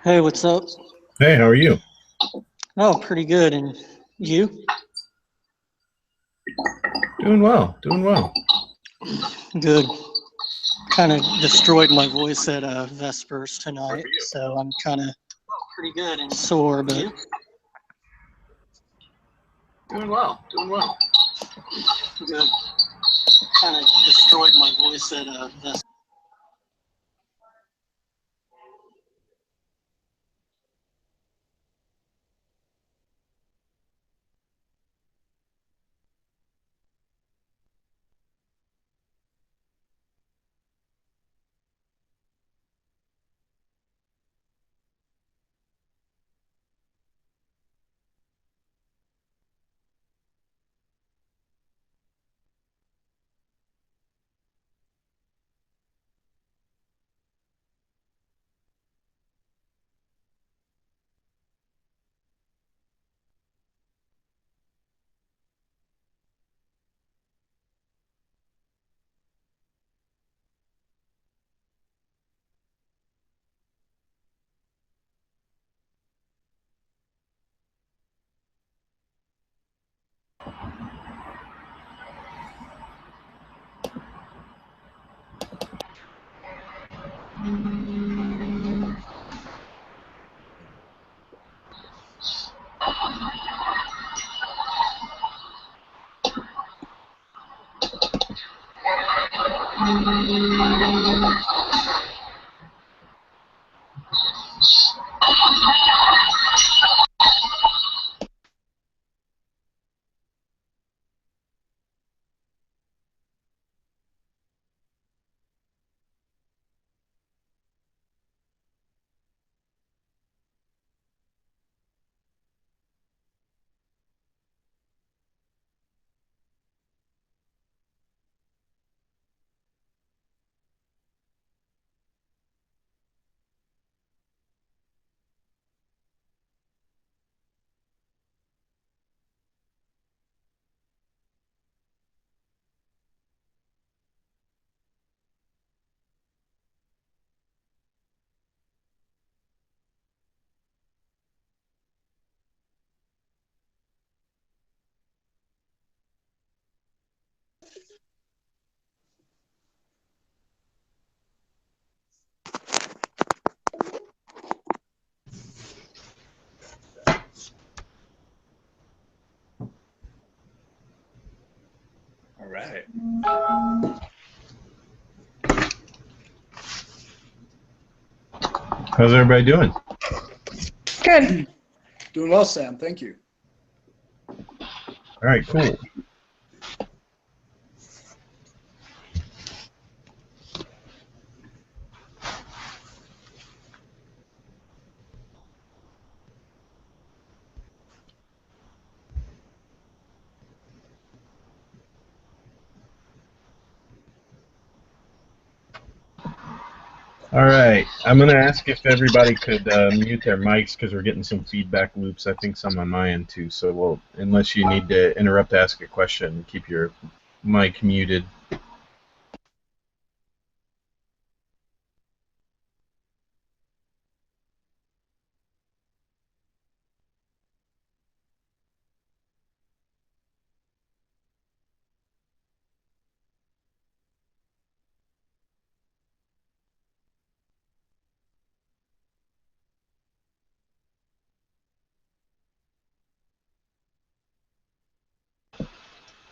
Hey, what's up? Hey, how are you? Oh, pretty good. And you? Doing well, doing well. Good. Kind of destroyed my voice at Vespers tonight, so I'm kind of pretty good and sore, but Doing well, doing well. good. Kind of destroyed my voice at Vespers. All right. How's everybody doing? Good. Doing well, Sam. Thank you. All right, cool. All right, I'm going to ask if everybody could mute their mics because we're getting some feedback loops. I think some on my end too. So, unless you need to interrupt to ask a question, keep your mic muted.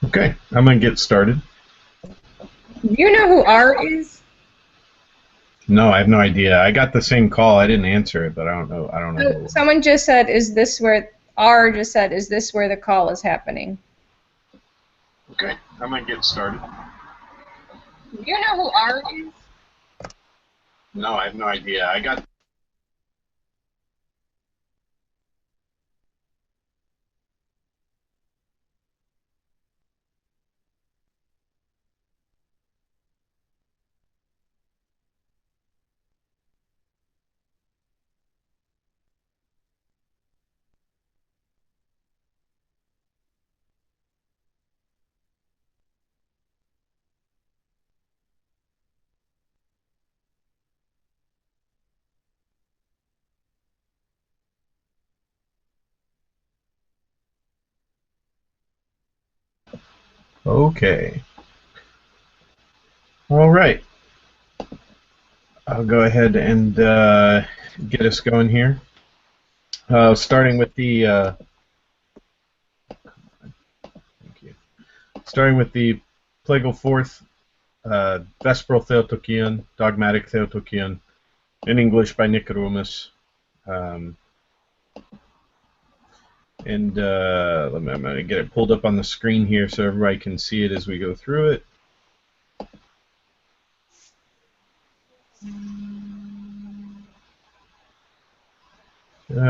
Okay, I'm going to get started. Do you know who R is? No, I have no idea. I got the same call. I didn't answer it, but I don't know. I don't know. Someone just said, "Is this where?" R just said, "Is this where the call is happening?" Okay, I'm going to get started. Do you know who R is? No, I have no idea. I got Okay. All right. I'll go ahead and get us going here. Starting with the thank you. Starting with the Plagal Fourth, Vesperal Theotokion, Dogmatic Theotokion, in English by Roumas. And I'm going to get it pulled up on the screen here so everybody can see it as we go through it.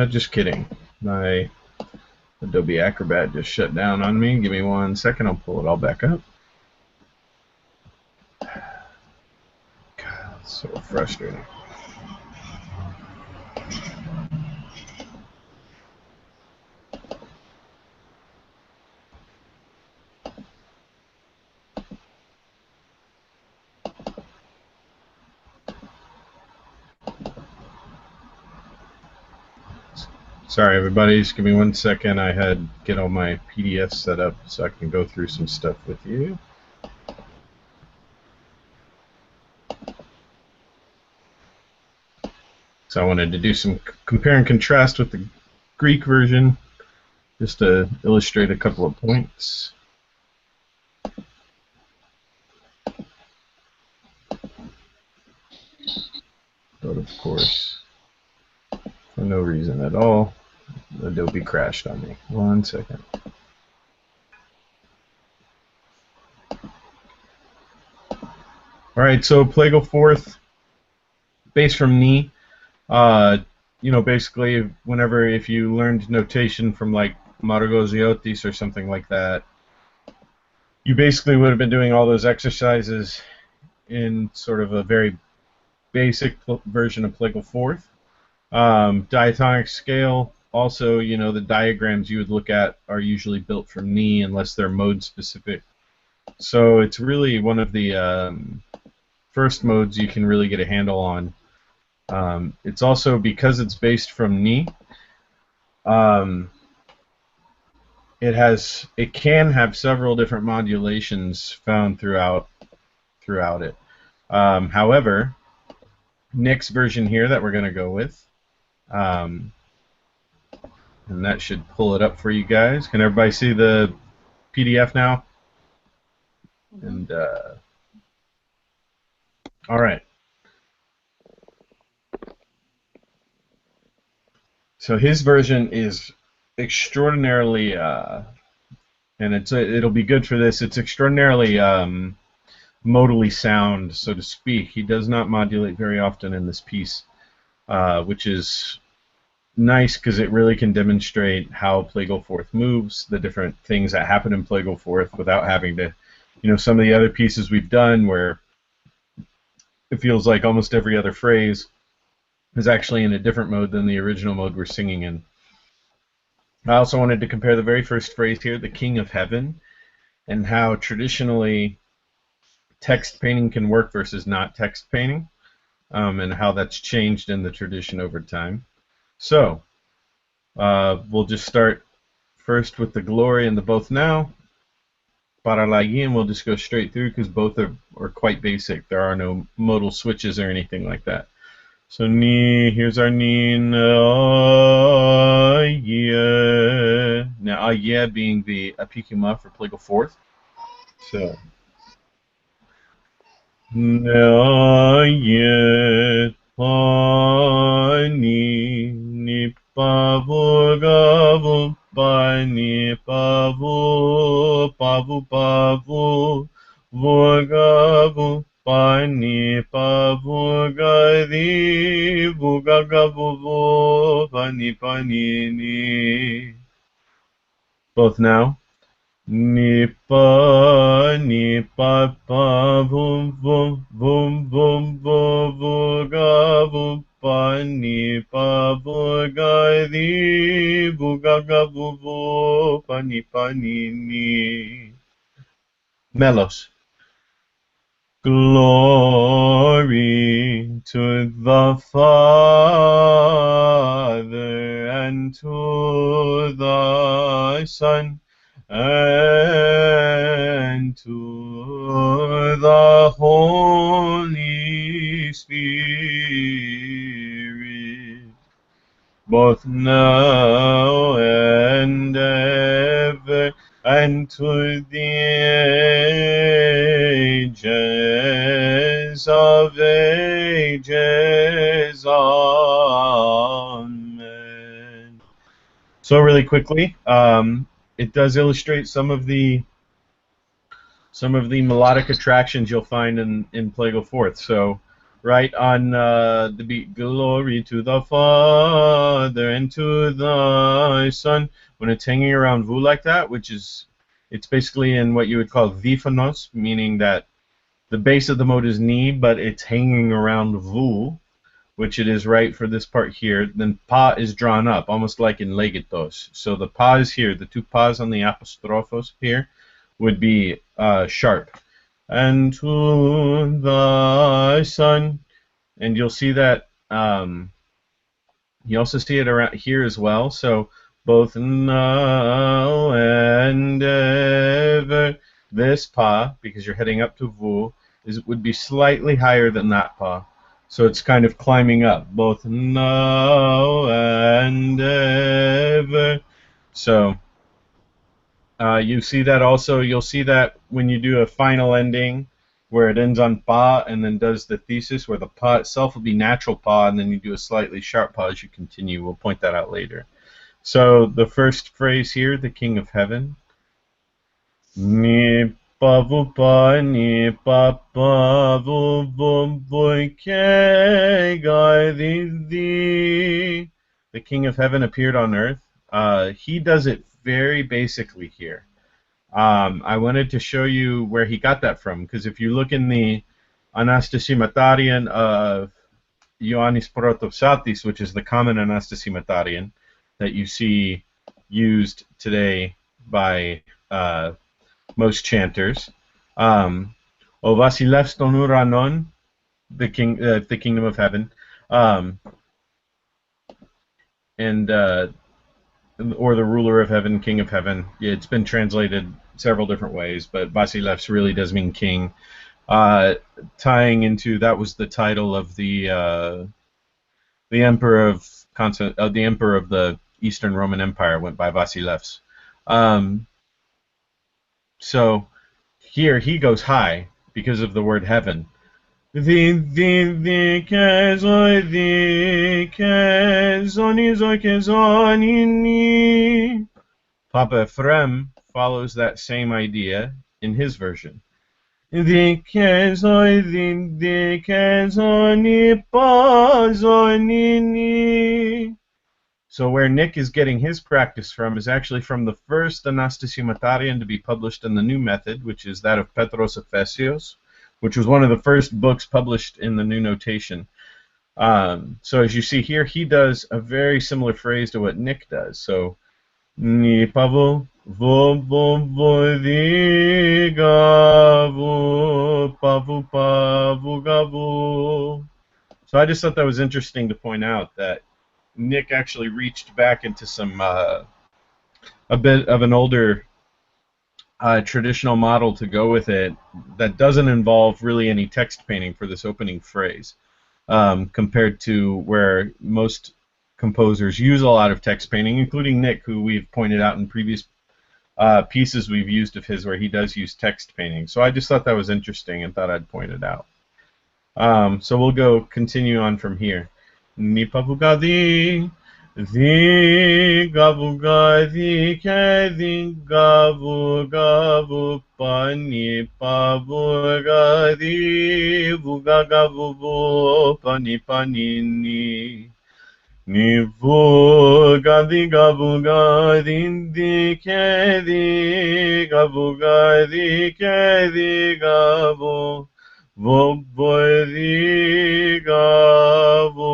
Just kidding. My Adobe Acrobat just shut down on me. Give me 1 second. I'll pull it all back up. God, it's so frustrating. Sorry, everybody. Just give me 1 second. I had to get all my PDFs set up so I can go through some stuff with you. So I wanted to do some compare and contrast with the Greek version, just to illustrate a couple of points. But of course, for no reason at all, Adobe crashed on me. 1 second. All right, so Plagal Fourth, based from Ni. Basically, whenever if you learned notation from like Margoziotis or something like that, you basically would have been doing all those exercises in sort of a very basic version of Plagal Fourth. Diatonic scale, also, the diagrams you would look at are usually built from Ni unless they're mode specific. So it's really one of the first modes you can really get a handle on. It's also, because it's based from Ni, it can have several different modulations found throughout it. However, Nick's version here that we're going to go with, and that should pull it up for you guys. Can everybody see the PDF now? And all right. So his version is extraordinarily, and it'll be good for this. It's extraordinarily modally sound, so to speak. He does not modulate very often in this piece, which is nice because it really can demonstrate how Plagal Fourth moves, the different things that happen in Plagal Fourth without having to, some of the other pieces we've done where it feels like almost every other phrase is actually in a different mode than the original mode we're singing in. I also wanted to compare the very first phrase here, the King of Heaven, and how traditionally text painting can work versus not text painting, and how that's changed in the tradition over time. So, we'll just start first with the glory and the both now. Para la yin, we'll just go straight through because both are quite basic. There are no modal switches or anything like that. So ni, here's our ni, na, yeah. Now, yeah being the apikuma for Plagal Fourth. So, na, yeah, pa, ni, pa, vu, ga, vu, pa, ni, pa, vu, pa, vu, ga, vu. Pani pa vuga di vuga ga vu pani pani ni. Both now. Ni pa vum vum vum vum vuga vum pani pa vuga di vuga ga vu pani pani ni. Melos. Glory to the Father and to the Son and to the Holy Spirit, both now and ever, and to the ages of ages. Amen. So really quickly, it does illustrate some of the melodic attractions you'll find in Plagal Fourth. So right on the beat, glory to the Father and to the Son, when it's hanging around vu like that, it's basically in what you would call viphonos, meaning that the base of the mode is ni, but it's hanging around vu, which it is right for this part here. Then pa is drawn up, almost like in legetos. So the pa is here, the two pas on the apostrophos here would be sharp. And to the Son, and you'll see that, you also see it around here as well, so both now and ever, this pa, because you're heading up to vu, would be slightly higher than that pa. So it's kind of climbing up, both now and ever. So you see that also, you'll see that when you do a final ending where it ends on pa and then does the thesis, where the pa itself will be natural pa and then you do a slightly sharp pa as you continue. We'll point that out later. So the first phrase here, the King of Heaven. Ni pa vu pa ni pa pa vu vu vu ke ga di di. The King of Heaven appeared on earth. He does it very basically here. I wanted to show you where he got that from, because if you look in the Anastasimatarian of Ioannis Protopsatis, which is the common Anastasimatarian that you see used today by most chanters, O Vasilevs ton Uranon, the kingdom of heaven, or the ruler of heaven, king of heaven. It's been translated several different ways, but Vasilevs really does mean king. Tying into, that was the title of the emperor of the Eastern Roman Empire, went by Vasilevs. So here he goes high because of the word heaven. Papa Ephraim follows that same idea in his version. So where Nick is getting his practice from is actually from the first Anastasimatarian to be published in the new method, which is that of Petros Ephesios, which was one of the first books published in the new notation. So as you see here, he does a very similar phrase to what Nick does. So, ni pavu vo vo vo di gavu pavu pavu gavu. So I just thought that was interesting to point out that Nick actually reached back into some a bit of an older traditional model to go with it that doesn't involve really any text painting for this opening phrase, compared to where most composers use a lot of text painting, including Nick, who we've pointed out in previous pieces we've used of his where he does use text painting. So I just thought that was interesting and thought I'd point it out. So we'll continue on from here. Ni pavugadi, di gavugadi, ke di gavu pa ni pavugadi, vuga gavu pa ni ni. Ni vugadi gavugadi, di ke di gavugadi, ke di gavu. Vobodi gavu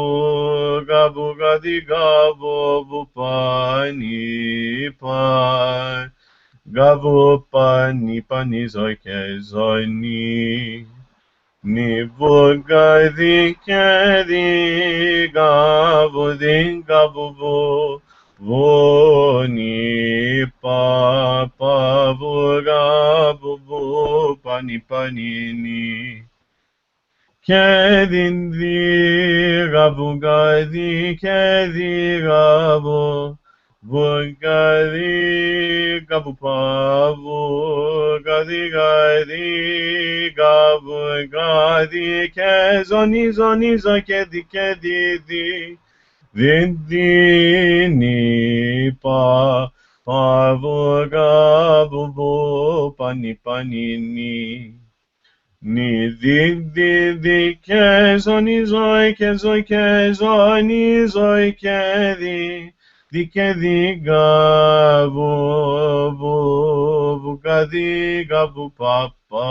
gavu gadi gavu vupani pa gavu pani pani zoike zoini ni vugadi kedi gavu din gavu vo ni pa pa vu gavu vo pani panini. Kedin di gabu gadi kedi gabu gadi gabu pavu gadi gabu gadi kezoni zoni zo kedi kedi di ni pa pavu gabu bo pani panini. Ni di kezoni zoi kezoi kezoni zoi kedi gabu bu gadi gabu papa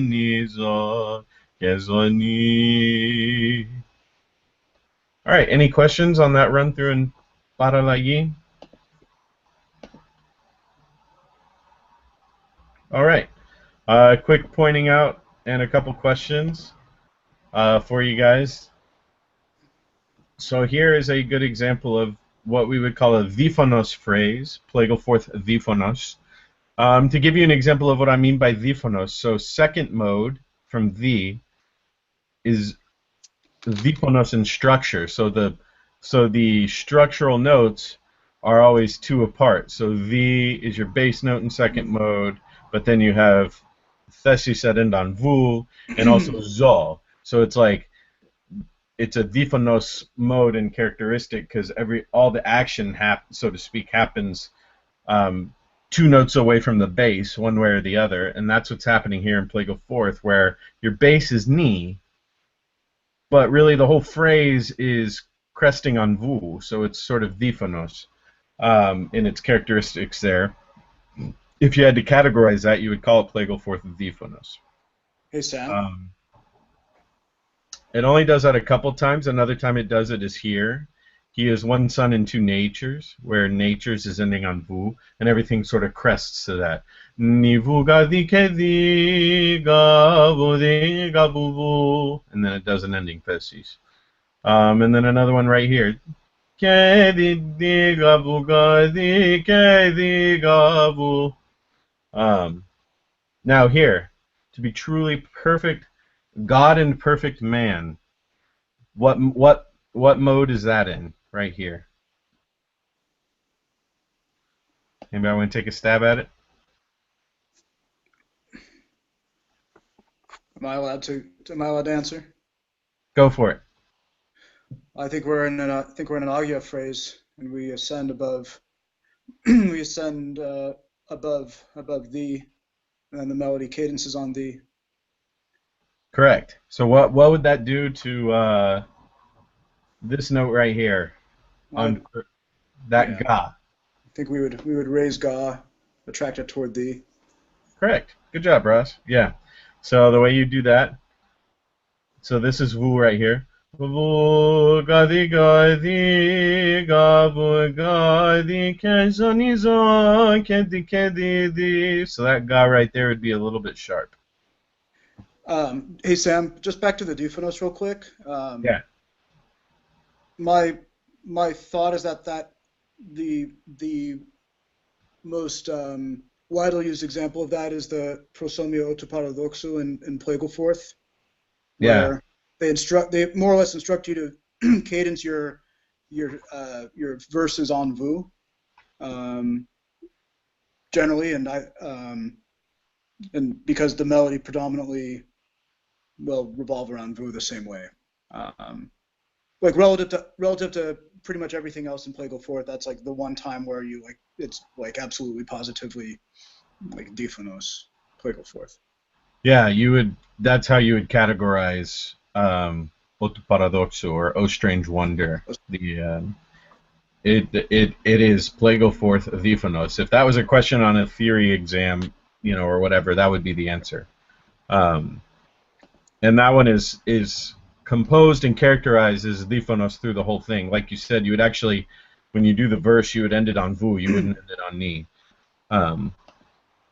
nizo kezoni. All right, any questions on that run through in Paralagi? All right. Quick pointing out and a couple questions for you guys. So here is a good example of what we would call a diphonos phrase, plagal fourth diphonos. To give you an example of what I mean by diphonos, so second mode from the is diphonos in structure. So the structural notes are always two apart. So the is your bass note in second mode, but then you have thesis that end on vu, and also zo. So it's like it's a diphonos mode and characteristic because all the action so to speak happens two notes away from the bass, one way or the other, and that's what's happening here in plagal fourth, where your bass is ni, but really the whole phrase is cresting on vu, so it's sort of diphonos in its characteristics there. If you had to categorize that, you would call it plagal fourth diphonos. Hey, Sam. It only does that a couple times. Another time it does it is here. He is one sun and two natures, where natures is ending on vu, and everything sort of crests to that. Ni vu ga di ke di ga vu di ga bu vu, and then it does an ending thesis. And then another one right here. Ke di di ga bu ga di ke di ga vu. Now here, to be truly perfect, God and perfect man, what mode is that in right here? Anybody want to take a stab at it? Am I allowed to answer? Go for it. I think we're in an agya phrase, and we ascend above. We ascend above the, and then the melody cadence is on the. Correct. So what would that do to this note right here on that yeah. ga? I think we would raise ga, attract it toward the. Correct. Good job, Ross. Yeah. So the way you do that. So this is vu right here. Vu ga di ga di ga vu ga di ke zoni zo ke di di. So that ga right there would be a little bit sharp. Hey Sam, just back to the diphonos real quick. Yeah. My thought is that the most widely used example of that is the prosomio autoparadoxo in plagal fourth, where they more or less instruct you to cadence your verses en vu, generally, and because the melody predominantly will revolve around vu the same way. Like relative to pretty much everything else in plagal fourth, that's like the one time where it's like absolutely positively like diphonos plagal fourth. Yeah, that's how you would categorize Otto Paradoxo or O Strange Wonder. It is plagal fourth diphonos. If that was a question on a theory exam, or whatever, that would be the answer. And that one is composed and characterized as diphonos through the whole thing. Like you said, you would actually, when you do the verse, you would end it on vu. You wouldn't end it on ni.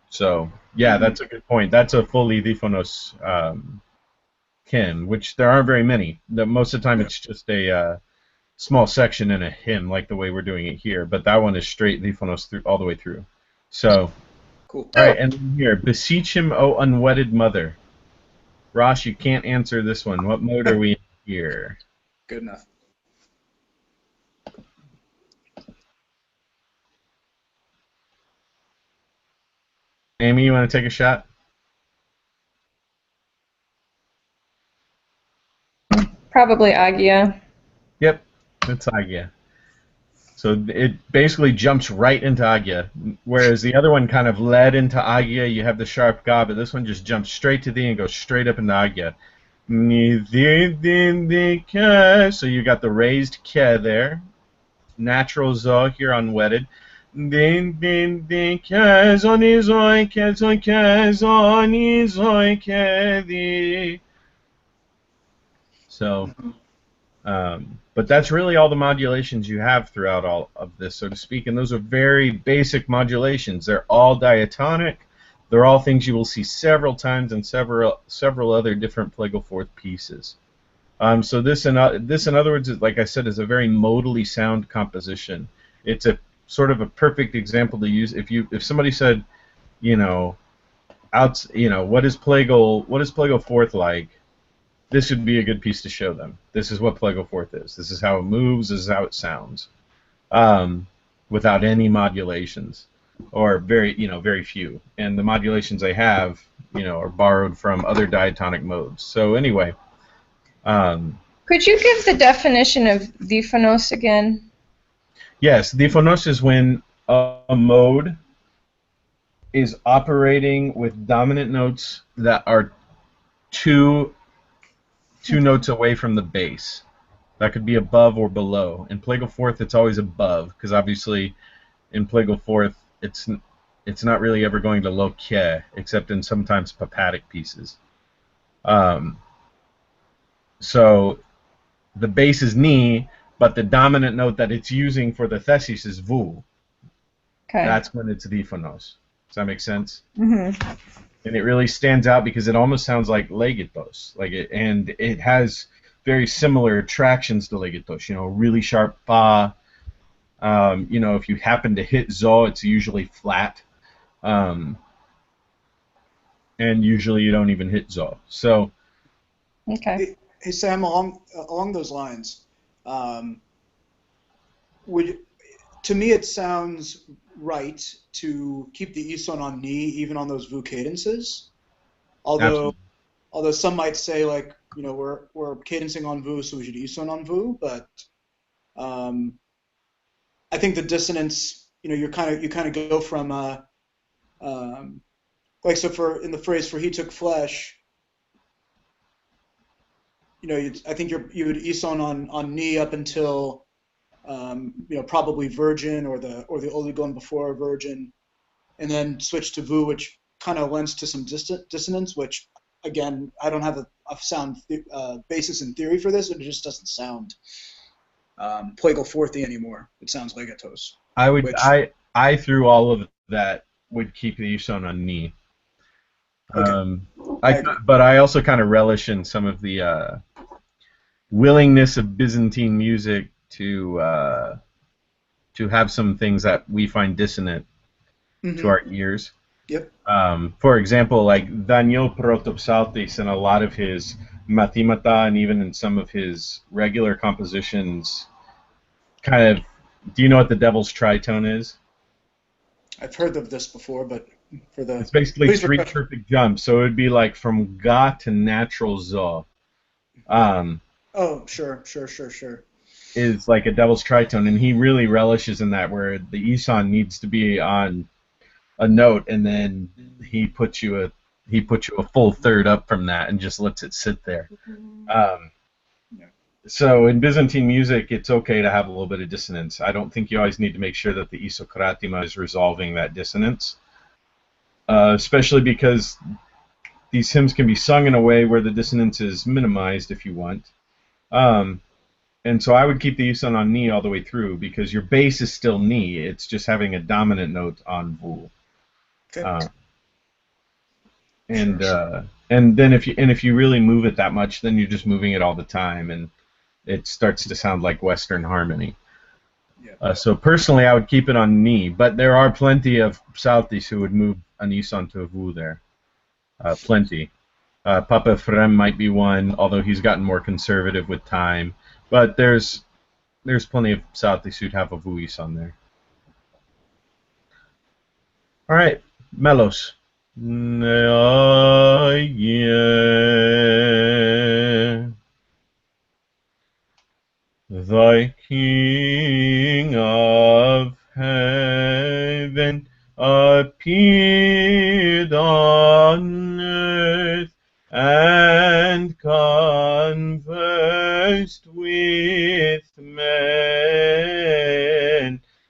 So yeah, that's a good point. That's a fully diphonos kin, which there aren't very many. Most of the time, it's just a small section in a hymn, like the way we're doing it here. But that one is straight diphonos all the way through. So Cool. All right, and then here, beseech him, O unwedded mother. Ross, you can't answer this one. What mode are we in here? Good enough. Amy, you want to take a shot? Probably Agia. Yep, it's Agia. So it basically jumps right into Agia, whereas the other one kind of led into Agia. You have the sharp Ga, but this one just jumps straight to the and goes straight up into Agia. So you got the raised Ke there. Natural Zo here unwedded. So, but that's really all the modulations you have throughout all of this, so to speak, and those are very basic modulations. They're all diatonic. They're all things you will see several times in several other different Plagal Fourth pieces. So this, in other words, like I said, is a very modally sound composition. It's a sort of a perfect example to use if somebody said, what is Plagal Fourth like? This would be a good piece to show them. This is what Plagal Fourth is. This is how it moves. This is how it sounds, without any modulations, or very few. And the modulations they have, are borrowed from other diatonic modes. So anyway. Could you give the definition of diphonos again? Yes, diphonos is when a mode is operating with dominant notes that are two notes away from the bass. That could be above or below. In Plagal Fourth, it's always above, because obviously in Plagal Fourth, it's not really ever going to low Ke, except in sometimes papatic pieces. So the bass is Ni, but the dominant note that it's using for the thesis is Vu. Okay. That's when it's diphonos. Does that make sense? Mm-hmm. And it really stands out because it almost sounds like legatos, and it has very similar attractions to legatos. Really sharp fa. If you happen to hit zo, it's usually flat, and usually you don't even hit zo. So. Okay. Hey Sam, along those lines, to me it sounds right to keep the ison on ni even on those vu cadences. Although some might say we're cadencing on vu, so we should ison on vu. But I think the dissonance, you kind of go from in the phrase "for he took flesh." I think you would ison on ni up until probably virgin or the oligon before virgin, and then switch to vu, which kind of lends to some dissonance. Which again, I don't have a sound basis in theory for this. It just doesn't sound Plagal Fourthy anymore. It sounds legatos. I through all of that would keep the ison on ni. Okay. But I also kind of relish in some of the willingness of Byzantine music to have some things that we find dissonant to our ears. Yep. For example, like Daniel Protopsaltis in a lot of his Mathemata and even in some of his regular compositions, do you know what the Devil's Tritone is? I've heard of this before, but it's basically three perfect jumps, so it would be like from Ga to natural Zo. Oh, sure. Is like a Devil's Tritone, and he really relishes in that, where the ison needs to be on a note, and then he puts you a full third up from that, and just lets it sit there. So in Byzantine music, it's okay to have a little bit of dissonance. I don't think you always need to make sure that the isokratima is resolving that dissonance, especially because these hymns can be sung in a way where the dissonance is minimized if you want. And so I would keep the ison on ni all the way through, because your bass is still ni. It's just having a dominant note on vu. Okay. And then if you really move it that much, then you're just moving it all the time, and it starts to sound like Western harmony. Yeah. So personally, I would keep it on ni, but there are plenty of Psaltis who would move an ison to a vu there. Plenty. Papa Ephraim might be one, although he's gotten more conservative with time. But there's plenty of Psaltis who'd have a vu ison there. All right, Melos. Thy King of heaven appeared on earth and conversed with men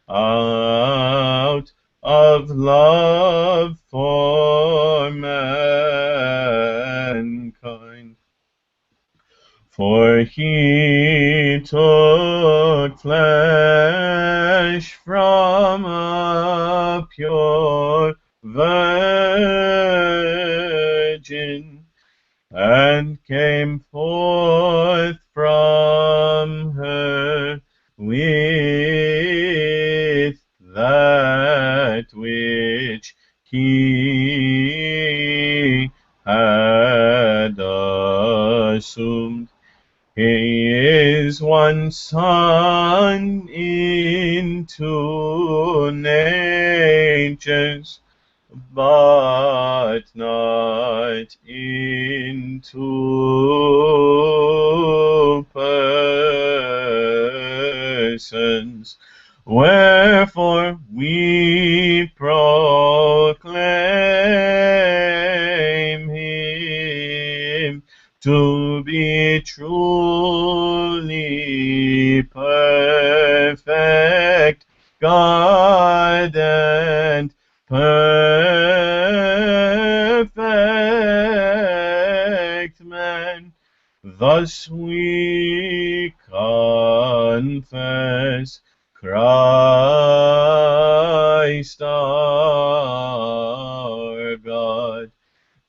out of love for mankind. For he took flesh from a pure virgin and came forth from her with that which he had assumed. He is one son in two natures, but not in two persons. Wherefore we proclaim him to be truly perfect God and perfect man. Thus we confess Christ our God.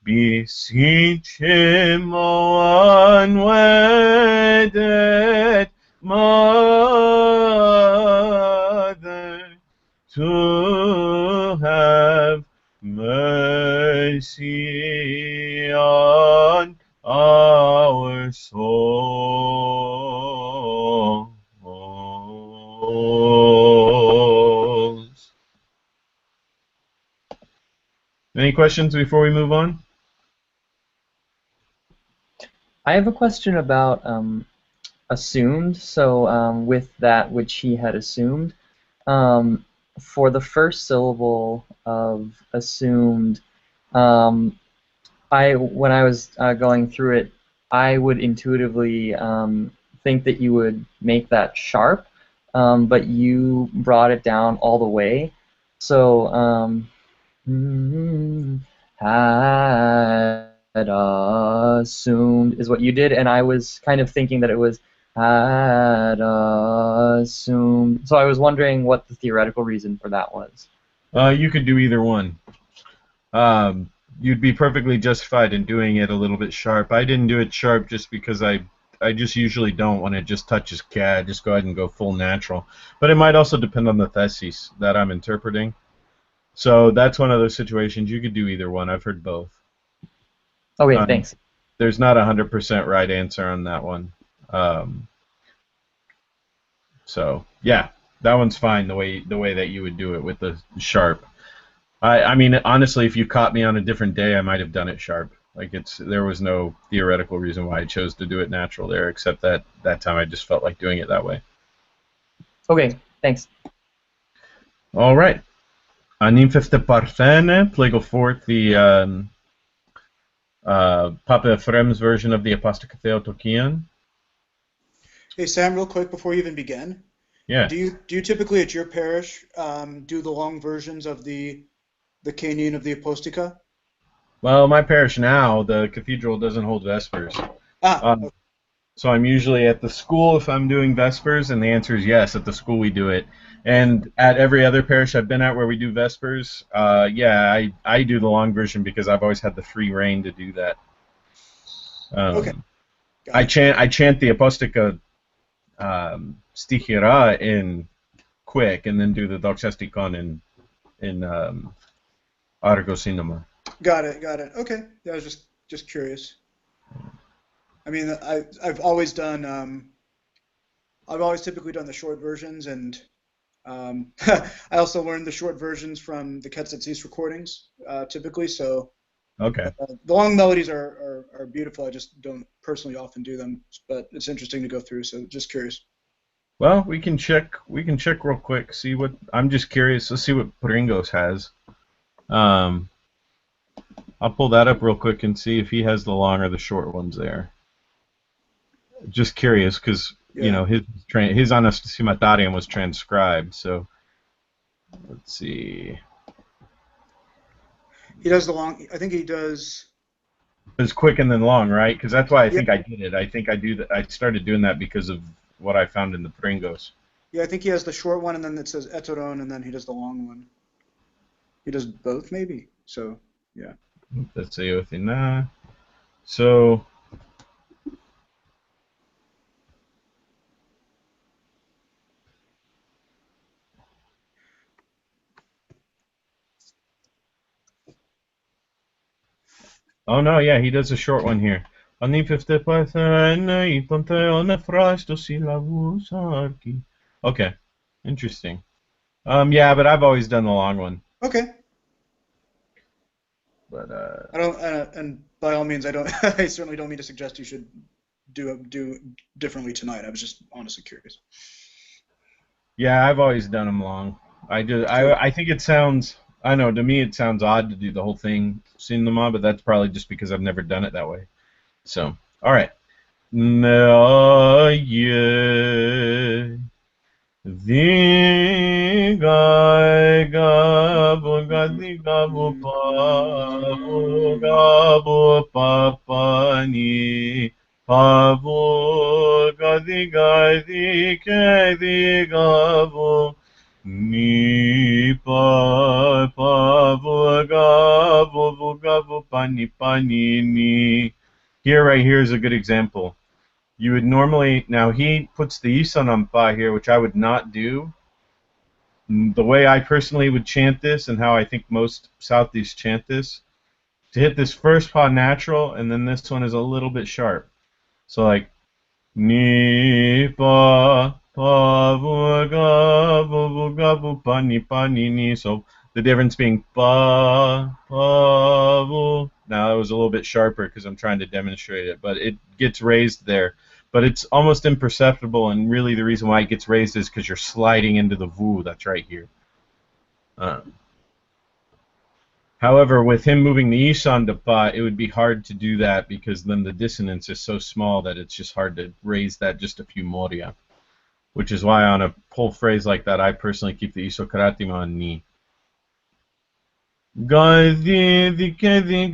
Beseech him, O unwedded mother, to have mercy on our souls. Any questions before we move on? I have a question about assumed. So with that which he had assumed, for the first syllable of assumed, when I was going through it, I would intuitively think that you would make that sharp, but you brought it down all the way. So had assumed is what you did, and I was kind of thinking that it was had assumed. So I was wondering what the theoretical reason for that was. You could do either one. You'd be perfectly justified in doing it a little bit sharp. I didn't do it sharp just because I just usually don't when it just touches CAD. Just go ahead and go full natural. But it might also depend on the thesis that I'm interpreting. So that's one of those situations. You could do either one. I've heard both. Okay, thanks. There's not a 100% right answer on that one. So yeah, that one's fine the way that you would do it with the sharp. I mean, honestly, if you caught me on a different day, I might have done it sharp. Like there was no theoretical reason why I chose to do it natural there, except that time I just felt like doing it that way. Okay, thanks. All right. Anymphifte Parthene, Plagal 4th, the Papa Ephraim's version of the Aposticha Theotokion. Hey Sam, real quick before you even begin. Yeah. Do you typically at your parish do the long versions of the Canon of the Aposticha? Well, my parish now, the cathedral doesn't hold Vespers. Okay. So I'm usually at the school if I'm doing Vespers, and the answer is yes, at the school we do it. And at every other parish I've been at where we do Vespers, yeah, I do the long version because I've always had the free reign to do that. Okay. I chant the Aposticha Stichira in quick, and then do the Doxasticon in Argo Cinema. Got it. Okay. Yeah, I was just curious. I mean, I've always done I've always typically done the short versions, and I also learned the short versions from the Quetzalcoatl's recordings, typically. So Okay. the long melodies are beautiful. I just don't personally often do them, but it's interesting to go through. So just curious. Well, we can check real quick. See what I'm just curious. Let's see what Pringos has. I'll pull that up real quick and see if he has the long or the short ones there. Just curious, because you know his Anastasiomatarium was transcribed. So let's see. He does the long. I think he does. It's quick and then long, right? Because that's why I think I did it. I think I started doing that because of what I found in the Pringos. Yeah, I think he has the short one, and then it says Eothinon, and then he does the long one. He does both, maybe. So yeah. That's Eothinon. So. Oh no, yeah, he does a short one here. Okay, interesting. Yeah, but I've always done the long one. Okay. But I don't, and by all means, I don't. I certainly don't mean to suggest you should do differently tonight. I was just honestly curious. yeah, I've always done them long. I think it sounds. I know, to me it sounds odd to do the whole thing cinema, but that's probably just because I've never done it that way. So, all right. Ni pa pa vu ga vu pa ni ni. Here, right here is a good example. You would normally, now he puts the Isan on pa here, which I would not do. The way I personally would chant this, and how I think most Southeast chant this, to hit this first pa natural, and then this one is a little bit sharp. So like, ni pa pa vu ga vu pa ni ni. So the difference being pa pa vu. Now it was a little bit sharper because I'm trying to demonstrate it, but it gets raised there. But it's almost imperceptible, and really the reason why it gets raised is because you're sliding into the vu that's right here. However, with him moving the Isan to pa, it would be hard to do that because then the dissonance is so small that it's just hard to raise that just a few moria. Which is why on a whole phrase like that, I personally keep the Isokratima on ni. Gadi di kezo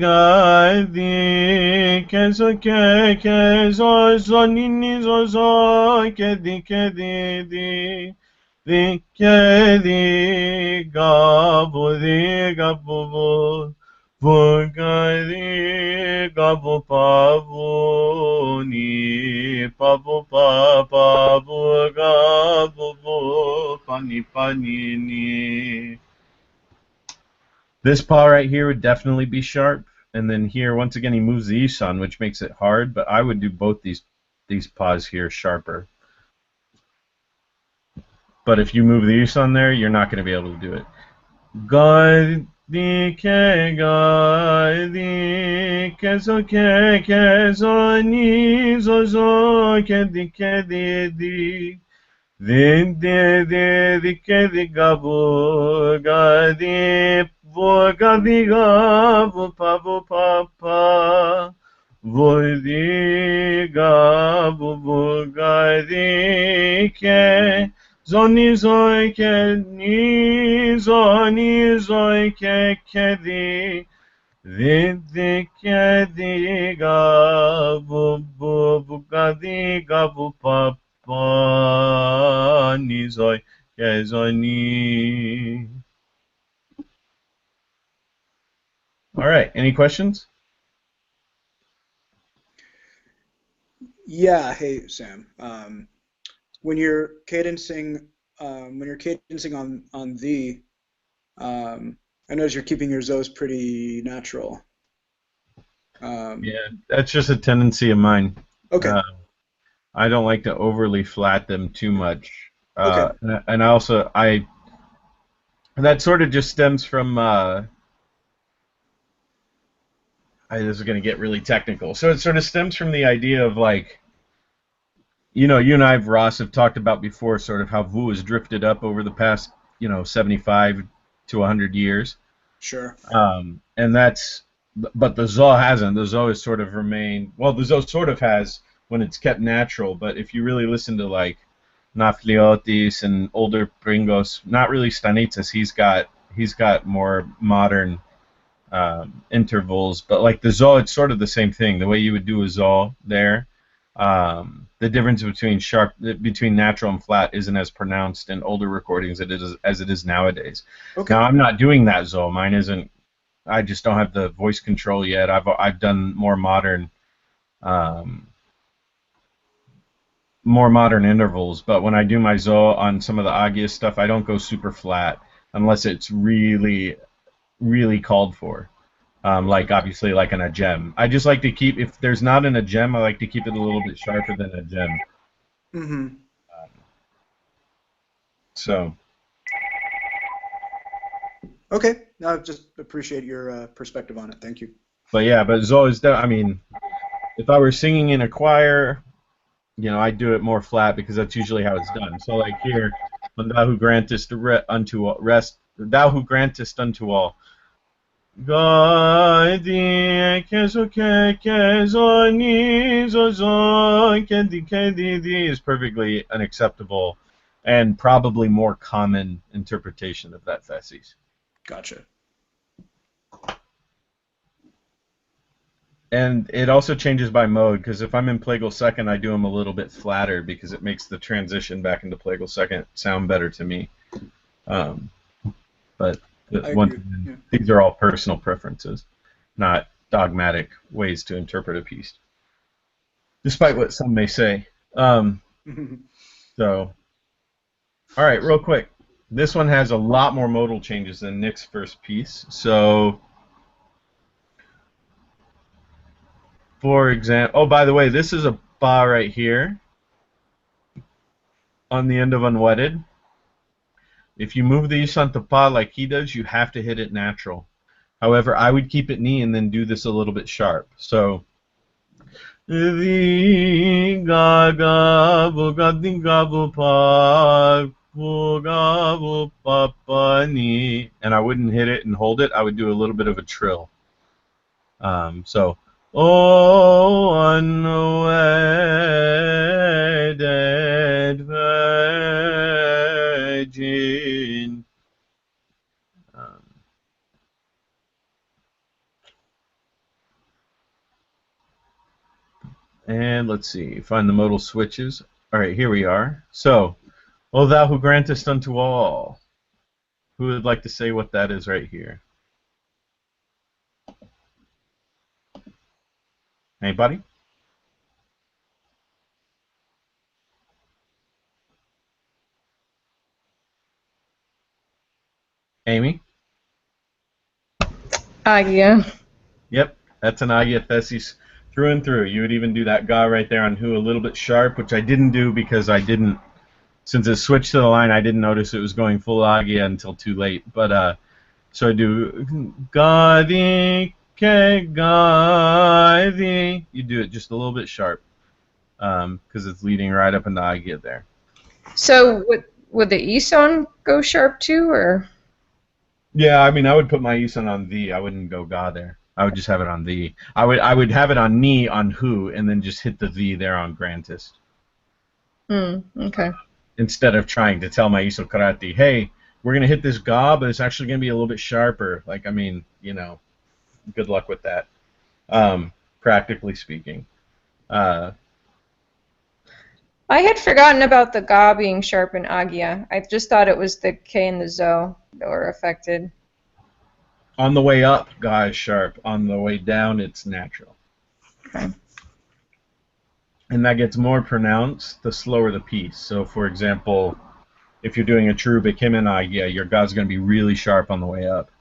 kezo zonini zozo kedi di di gabu vugadi gabu pavu ni pavu pavu gabu pani ni. This paw right here would definitely be sharp, and then here, once again, he moves the Isan, which makes it hard, but I would do both these paws here sharper. But if you move the Isan there, you're not going to be able to do it. Gadi kezo ni zozo kedi di. Di gabu gadi gadi gabu pa di gabu gadi ke zoni zoi ke ni zoni zoi ke di kedi gabu gadi gabu pa Nizoi Gezoni. All right. Any questions? Yeah. Hey, Sam. When you're cadencing when you're cadencing on the, I notice you're keeping your Zos pretty natural. Yeah, that's just a tendency of mine. Okay. I don't like to overly flat them too much. Okay. And that sort of just stems from this is going to get really technical. So it sort of stems from the idea of like, you and I, Ross, have talked about before sort of how Vu has drifted up over the past, 75 to 100 years. Sure. And but the Zo hasn't. The Zo has sort of remained, well, the Zo sort of has when it's kept natural, but if you really listen to like Nafliotis and older Pringos, not really Stanitsas, he's got more modern intervals, but like the Zo, it's sort of the same thing. The way you would do a Zo there, the difference between natural and flat isn't as pronounced in older recordings as it is nowadays. Okay. Now I'm not doing that Zo. Mine isn't. I just don't have the voice control yet. I've done more modern intervals, but when I do my Zo on some of the Agia stuff, I don't go super flat unless it's really, really called for. Like obviously like an agem. I just like to keep, if there's not an agem, I like to keep it a little bit sharper than a gem. Mm-hmm. So. Okay. I just appreciate your perspective on it. Thank you. But yeah, but Zo is, I mean, if I were singing in a choir, I'd do it more flat because that's usually how it's done. So like here, when thou who grantest thou who grantest unto all. Is perfectly an acceptable and probably more common interpretation of that thesis. Gotcha. And it also changes by mode, because if I'm in Plagal second, I do them a little bit flatter because it makes the transition back into Plagal second sound better to me. But these are all personal preferences, not dogmatic ways to interpret a piece, despite what some may say. So, all right, real quick. This one has a lot more modal changes than Nick's first piece. So, for example, oh, by the way, this is a ba right here on the end of unwedded. If you move the Isan to pa like he does, you have to hit it natural. However, I would keep it knee and then do this a little bit sharp. So, and I wouldn't hit it and hold it. I would do a little bit of a trill. So, oh, unwedded virgin. And let's see, find the modal switches. All right, here we are. So, O thou who grantest unto all. Who would like to say what that is right here? Anybody? Amy? Agia. Yep, that's an Agia thesis through and through. You would even do that ga right there on who a little bit sharp, which I didn't do because I didn't, since it switched to the line, I didn't notice it was going full Agia until too late. But, so I do Gadi ke Gadi. You do it just a little bit sharp because it's leading right up into Agia there. So would the Ison go sharp too, or? Yeah, I mean, I would put my Isan on the. I wouldn't go ga there. I would just have it on the. I would have it on ni on who, and then just hit the v there on grantist. Okay. Instead of trying to tell my Iso Karate, hey, we're gonna hit this ga, but it's actually gonna be a little bit sharper. Like, I mean, good luck with that. Practically speaking. I had forgotten about the ga being sharp in Agia. I just thought it was the K and the Zo that were affected. On the way up, ga is sharp. On the way down, it's natural. Okay. And that gets more pronounced the slower the piece. So, for example, if you're doing a cherubic hymn and agia, your God's going to be really sharp on the way up.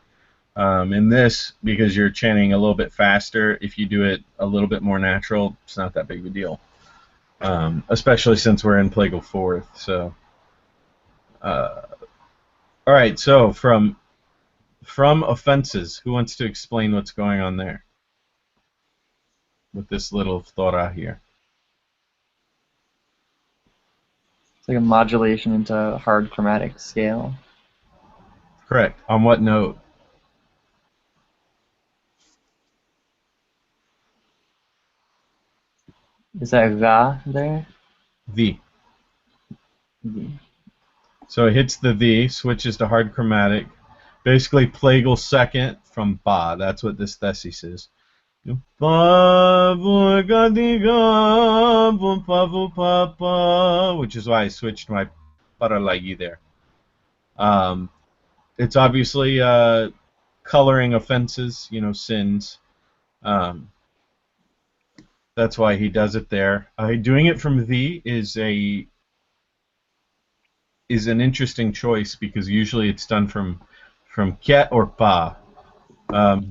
In this, because you're chanting a little bit faster, if you do it a little bit more natural, it's not that big of a deal. Especially since we're in Plagal 4th. So, all right. So from offenses, who wants to explain what's going on there with this little thora here? It's like a modulation into a hard chromatic scale. Correct. On what note? Is that ga there? V. V. So it hits the V, switches to hard chromatic. Basically, Plagal 2nd from Ba. That's what this thesis is. Which is why I switched my paralagi there. It's obviously coloring offenses, sins. That's why he does it there. Doing it from V is an interesting choice because usually it's done from Ket or Pa.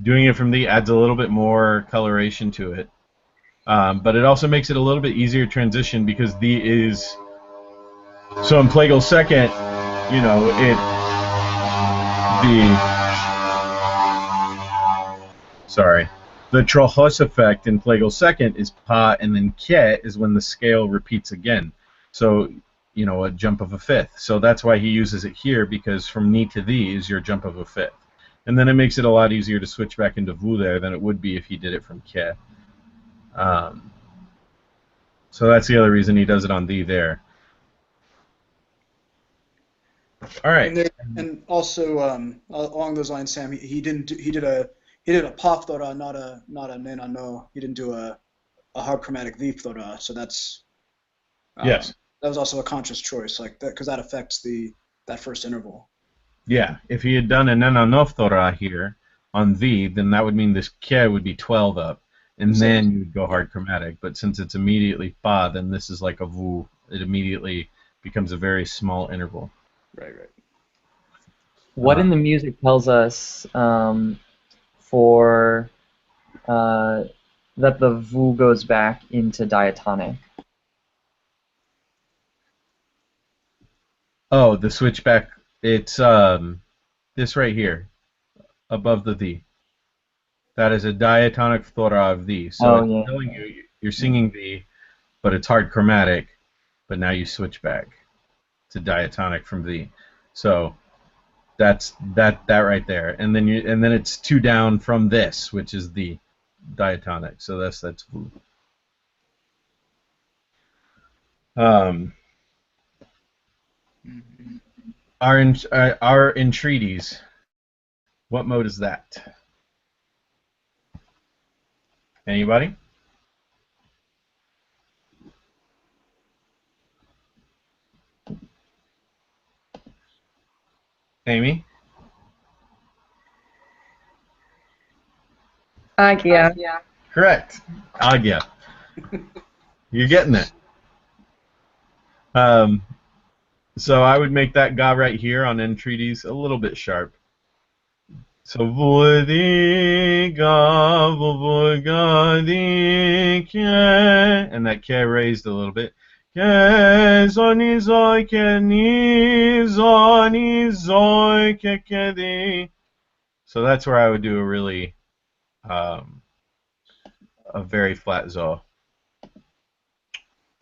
Doing it from the adds a little bit more coloration to it. But it also makes it a little bit easier transition because the is... So in Plagal 2nd, the Trochos effect in Plagal 2nd is Pa, and then Ket is when the scale repeats again. So, a jump of a fifth. So that's why he uses it here, because from Ni to Thee is your jump of a fifth. And then it makes it a lot easier to switch back into Vu there than it would be if he did it from Ket. So that's the other reason he does it on Thee there. All right. And also along those lines, Sam, he did a pop thora, not a nena no. He didn't do a hard chromatic V thora. So that's yes. That was also a conscious choice, like that, because that affects that first interval. Yeah, if he had done a nena no thora here on V, then that would mean this Ke would be 12 up, and then you'd go hard chromatic. But since it's immediately Pa, then this is like a Vu. It immediately becomes a very small interval. Right. What in the music tells us for that the Vu goes back into diatonic? Oh, the switchback. It's this right here, above the V. That is a diatonic thora of V. So it's telling you you're singing V, but it's hard chromatic, but now you switch back to diatonic from V. So that's that right there, and then it's 2 down from this, which is the diatonic. So that's Vu. Our entreaties. What mode is that? Anybody? Amy? Agia. Correct. Agia. You're getting it. So I would make that ga right here on entreaties a little bit sharp. So Vudi ga vuga di ke, and that ke raised a little bit. Ke zoni zoi ke ni zoni zoi ke di. So that's where I would do a really a very flat zo.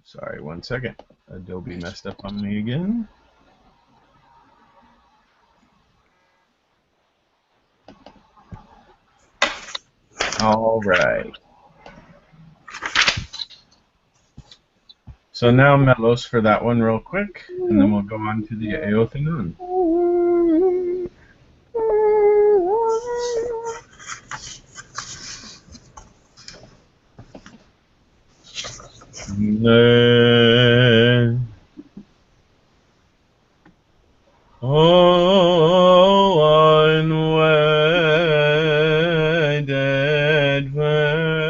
Sorry, 1 second. Adobe messed up on me again. All right. So now Melos for that one real quick, and then we'll go on to the Eothinon. Unwedded virgin,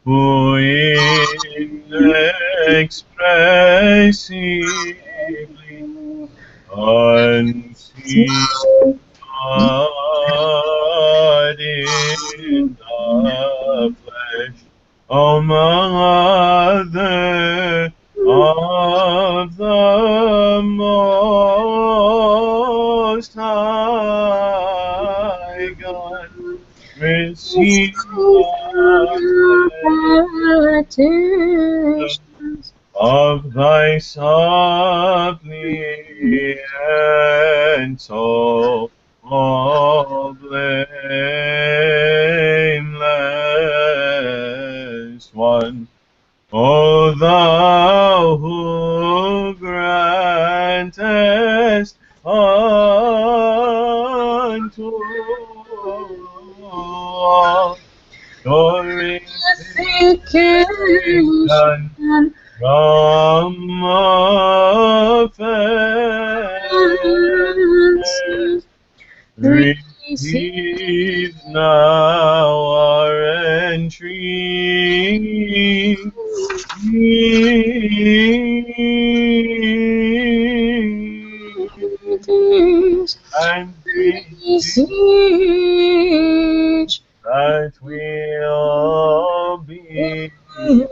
who in expression visibly, unseen God in the flesh, O Mother of the Most High God, receive our petitions of thy suppliant soul, all blameless one. O thou who grantest unto all glorification from offense, receive now our entreaty, and beseech that we'll be saved.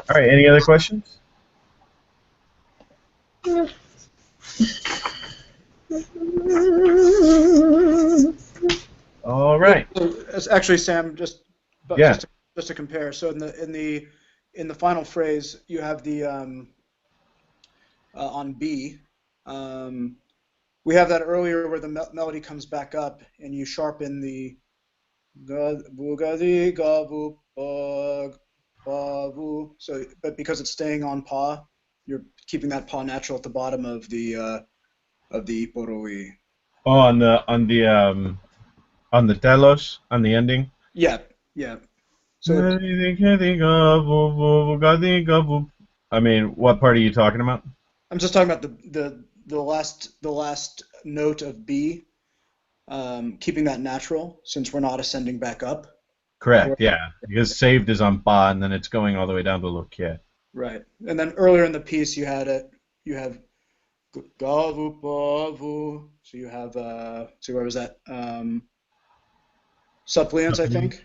All right, any other questions? All right. Actually, Sam, just Yeah. just to compare. So in the final phrase, you have the on B. We have that earlier where the melody comes back up, and you sharpen the bugadi gavu bavu. So, but because it's staying on pa, you're keeping that pa natural at the bottom of the iporoi. Oh, on the telos, on the ending. Yeah, yeah. So I mean, what part are you talking about? I'm just talking about the last note of B, keeping that natural since we're not ascending back up. Correct, yeah. Because saved is on ba, and then it's going all the way down to lokia. Right. And then earlier in the piece you have gavu bavu. So you have so where was that? Suppliants, I think.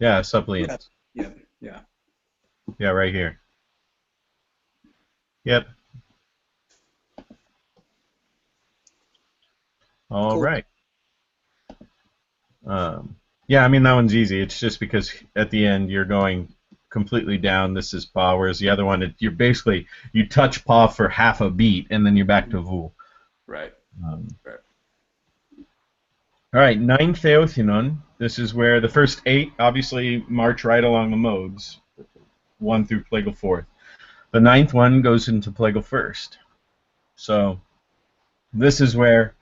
Yeah, suppliants. Yeah. Yeah, right here. Yep. All Cool. right. Yeah, I mean, that one's easy. It's just because at the end you're going completely down. This is pa, whereas the other one, you're basically, you touch pa for half a beat, and then you're back to vu. Right. Right. All right, 9th Eothinon. This is where the first 8 obviously march right along the modes, 1 through Plagal 4th. The 9th one goes into Plagal 1st. So this is where,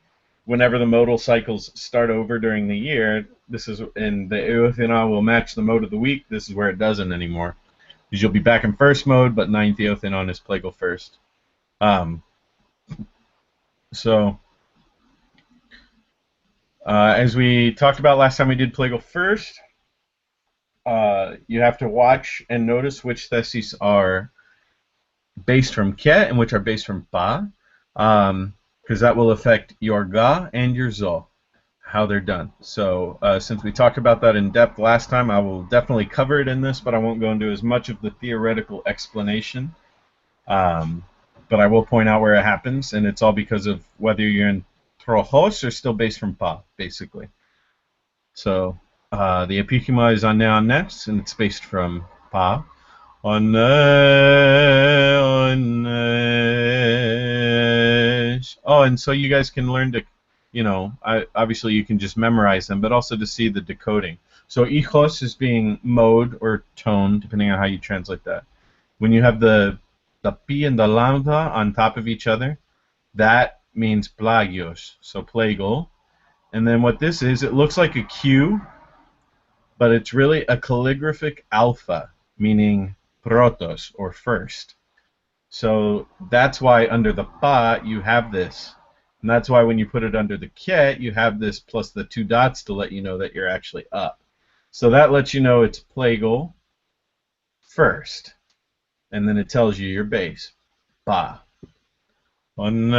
whenever the modal cycles start over during the year, this is, and the Eothinon will match the mode of the week. This is where it doesn't anymore, because you'll be back in first mode, but 9th Eothinon is Plagal 1st. As we talked about last time we did Plagal 1st, you have to watch and notice which theses are based from Ke and which are based from Pa, because that will affect your Ga and your Zo, how they're done. So since we talked about that in depth last time, I will definitely cover it in this, but I won't go into as much of the theoretical explanation. But I will point out where it happens, and it's all because of whether you're in Trojos or still based from Pa, basically. So the Epikima is on Neonets, and it's based from Pa. On Oh, and so you guys can learn to, obviously you can just memorize them, but also to see the decoding. So hijos is being mode or tone, depending on how you translate that. When you have the pi and the lambda on top of each other, that means plagios, so plagal. And then what this is, it looks like a Q, but it's really a calligraphic alpha, meaning protos, or first. So that's why under the pa you have this And that's why when you put it under the ket, you have this plus the 2 dots to let you know that you're actually up. So that lets you know it's Plagal first. And then it tells you your base. Ba. Anne,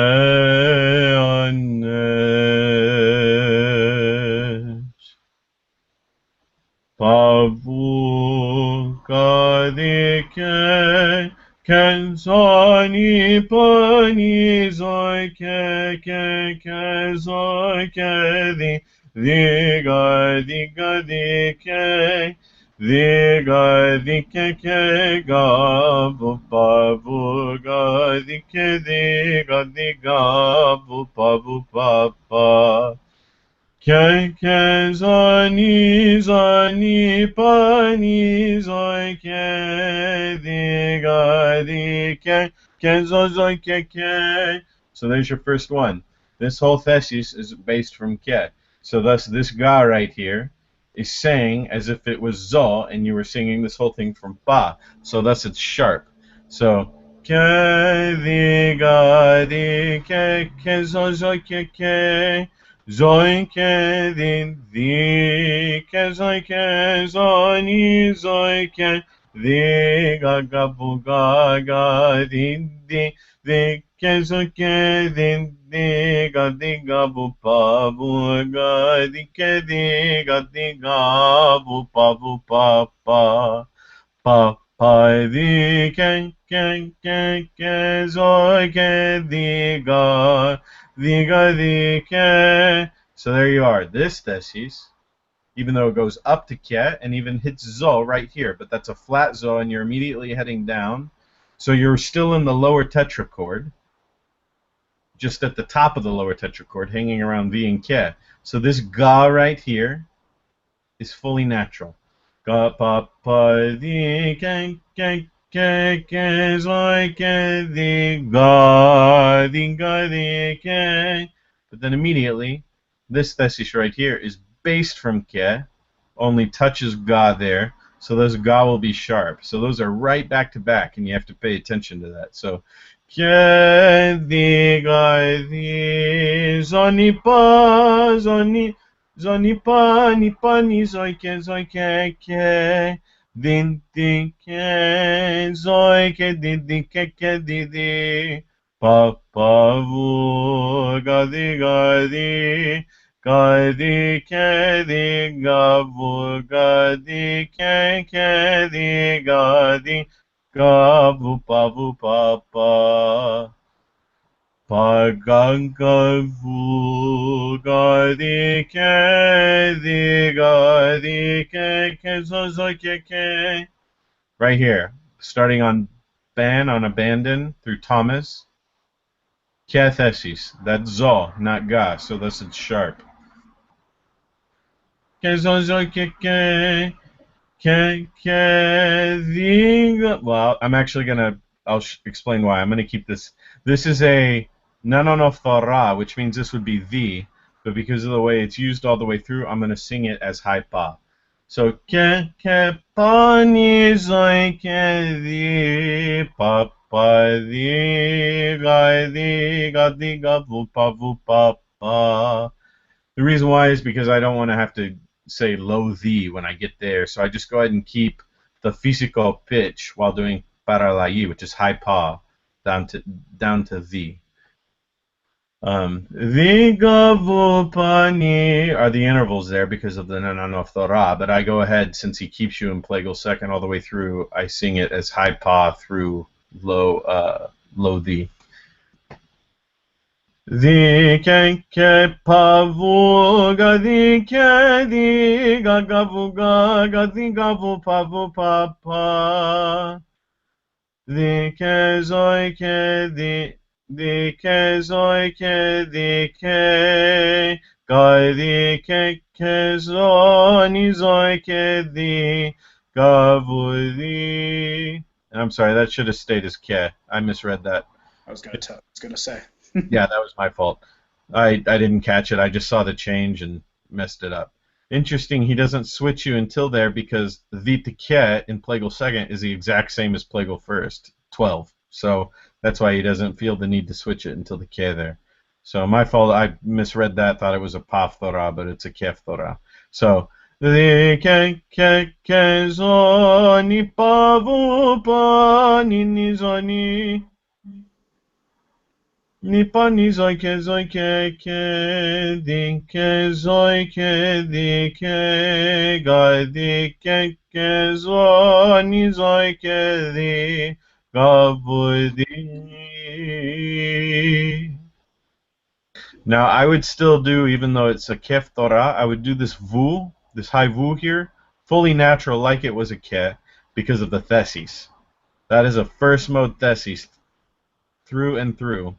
Pavu kadike kenzani pani zoike ke zoike diga dike ke gabu pavu dike diga bu pavu papa. Ke zani pani zoi ke diga ke zoi ke. So there's your first one. This whole thesis is based from ke. So thus this ga right here is saying as if it was zo and you were singing this whole thing from pa. So thus it's sharp. So ke diga ke zoi ke. Zoike din dike zoike zoni zoike diga buga din dike zoike din diga bu buga dike diga bu papa pa dike ke zoike diga dike. So there you are. This thesis, even though it goes up to ke and even hits zo right here, but that's a flat zo and you're immediately heading down. So you're still in the lower tetrachord, just at the top of the lower tetrachord, hanging around V and ke. So this ga right here is fully natural. Ga pa pa di ke zoi ke diga ke. But then immediately, this thesis right here is based from ke, only touches ga there, so those ga will be sharp. So those are right back to back, and you have to pay attention to that. So ke diga di zoni pa ni zoi ke din ke zoi ke di pa vu ga di ke diga vu ga vu pa Paganga vu ga ke zoi ke. Right here, starting on abandon through Thomas. Ke thesis, that's zo, not ga, so thus it's sharp. Ke zoi ke. Well, I'm actually gonna. I'll explain why. I'm gonna keep this. This is a nanonofthora, which means this would be the, but because of the way it's used all the way through, I'm gonna sing it as high pa. So ke pa ni zoi ke di pa di ga vu pa pa. The reason why is because I don't want to have to say low the when I get there, so I just go ahead and keep the physical pitch while doing paralai, which is high pa, down to the. The gavupani are the intervals there because of the nananophthora, but I go ahead, since he keeps you in Plagal second all the way through, I sing it as high pa through low the. Di ke pavu ga ga vu ga vu pa. Di ke zoi ke di ke zoi ke ga ke zoni zoi ke ga vu di. I'm sorry, that should have stayed as ke. I misread that. I was gonna say. Yeah, that was my fault. I didn't catch it. I just saw the change and messed it up. Interesting, he doesn't switch you until there because the to ke in Plagal second is the exact same as Plagal first, 12. So that's why he doesn't feel the need to switch it until the ke there. So my fault. I misread that. Thought it was a paf thora, but it's a kef thora. So the ke zo ni pavu pa ni zo ni pa ni zo ke di ke ga di ke zo ni zo ke di ga bu di. Now, I would still do, even though it's a kef Torah, I would do this vu, this high vu here, fully natural, like it was a ke, because of the thesis. That is a first mode thesis, through and through,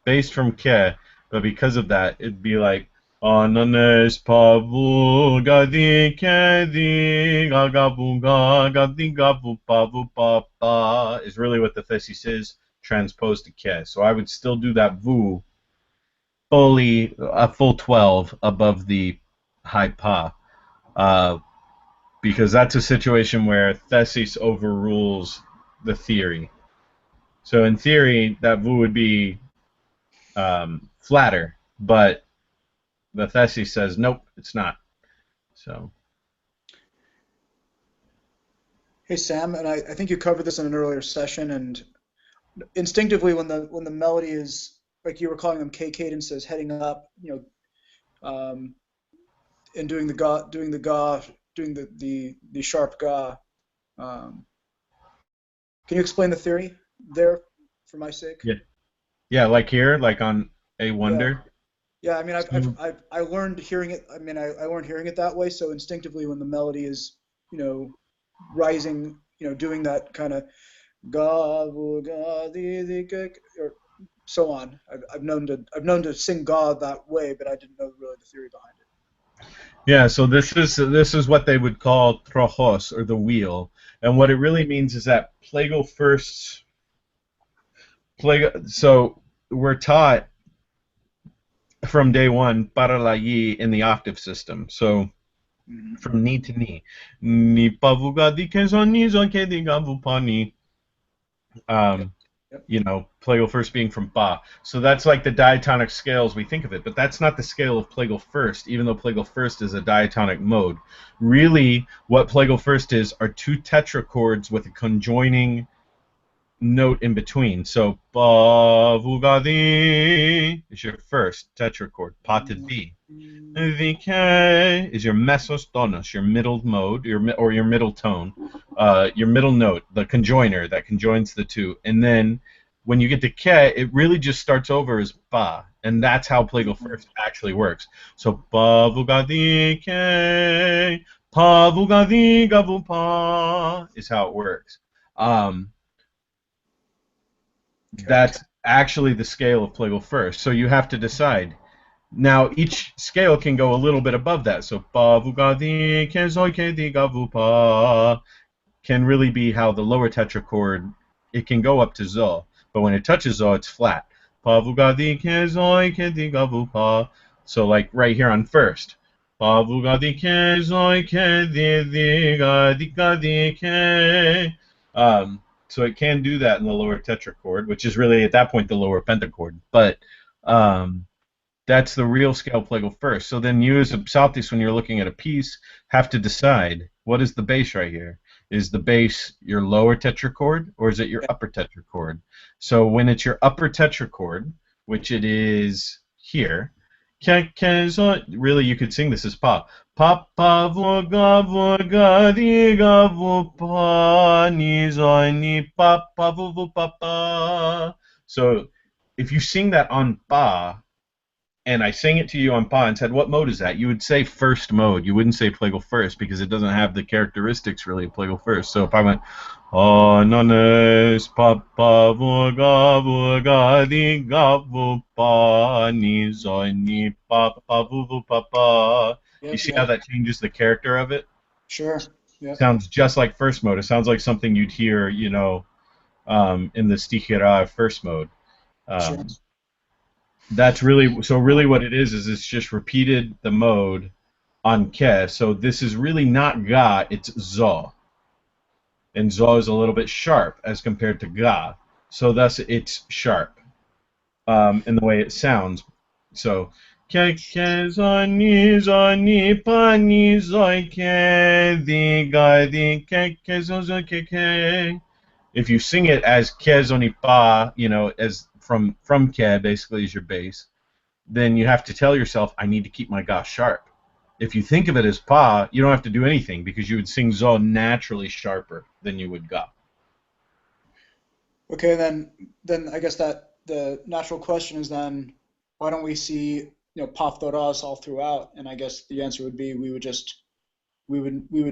based from ke, but because of that, it'd be like, Ananes pavu gadi kedi gagavu gadi gavu pavu papa is really what the thesis is, transposed to ke. So I would still do that vu, fully a full 12 above the high pa, because that's a situation where thesis overrules the theory. So in theory, that vu would be flatter, but the thesis says nope, it's not. So. Hey Sam, and I think you covered this in an earlier session, and instinctively when the melody is, like you were calling them K cadences, heading up, and doing the sharp ga. Can you explain the theory there, for my sake? Yeah, like here, like on A Wonder. Yeah, I mean, I learned hearing it. I mean, I learned hearing it that way. So instinctively, when the melody is, rising, doing that kind of ga ga di or so on. I've known to sing ga that way, but I didn't know really the theory behind it. Yeah, so this is what they would call trojos, or the wheel, and what it really means is that Plagal first. So we're taught from day one para la yi in the octave system. So from ni to ni, ni pavuga di kenzo ni zonke di gavu pani. Plagal first being from ba. So that's like the diatonic scales we think of it, but that's not the scale of Plagal first, even though Plagal first is a diatonic mode. Really, what Plagal first is are two tetrachords with a conjoining note in between. So ba vuga di is your first tetrachord, pa to di. The ke is your mesos tonos, your middle mode, your middle tone, your middle note, the conjoiner that conjoins the two. And then when you get to ke, it really just starts over as ba, and that's how Plagal first actually works. So ba vuga di ke, pa vuga di gavu pa is how it works. That's actually the scale of Plagal first. So you have to decide. Now, each scale can go a little bit above that. So, pa vuga di ke zoi ke di gavu pa can really be how the lower tetrachord, it can go up to zo. But when it touches zo, it's flat. Pa vuga di ke zoi ke di gavu pa. So, like right here on first. Pa vuga di ke zoi ke di ga di ke. So it can do that in the lower tetrachord, which is really, at that point, the lower pentachord. But that's the real scale Plagal first. So then you, as a psaltis, when you're looking at a piece, have to decide, what is the bass right here? Is the bass your lower tetrachord, or is it your upper tetrachord? So when it's your upper tetrachord, which it is here, really you could sing this as pa. Pa pa vuga vuga di ga vu pa ni zo ni pa pa vu vu pa pa. So if you sing that on pa, and I sang it to you on pa and said, what mode is that? You would say first mode. You wouldn't say Plagal first, because it doesn't have the characteristics really of Plagal first. So if I went, Ananes pa pa vuga vuga di ga vu pa ni zo ni pa pa vu vu pa pa. You see how that changes the character of it? Sure. Yeah. Sounds just like first mode. It sounds like something you'd hear, in the stichira first mode. Sure. That's really, so really what it is it's just repeated the mode on ke. So this is really not ga, it's zo. And zo is a little bit sharp as compared to ga. So thus it's sharp in the way it sounds. So, ke zoni zoni pani zoi ke di ga di ke zozo ke. If you sing it as ke zoni pa, as from ke basically is your bass, then you have to tell yourself, I need to keep my ga sharp. If you think of it as pa, you don't have to do anything because you would sing zo naturally sharper than you would ga. Okay, then I guess that the natural question is then why don't we see paptoras all throughout? And I guess the answer would be we would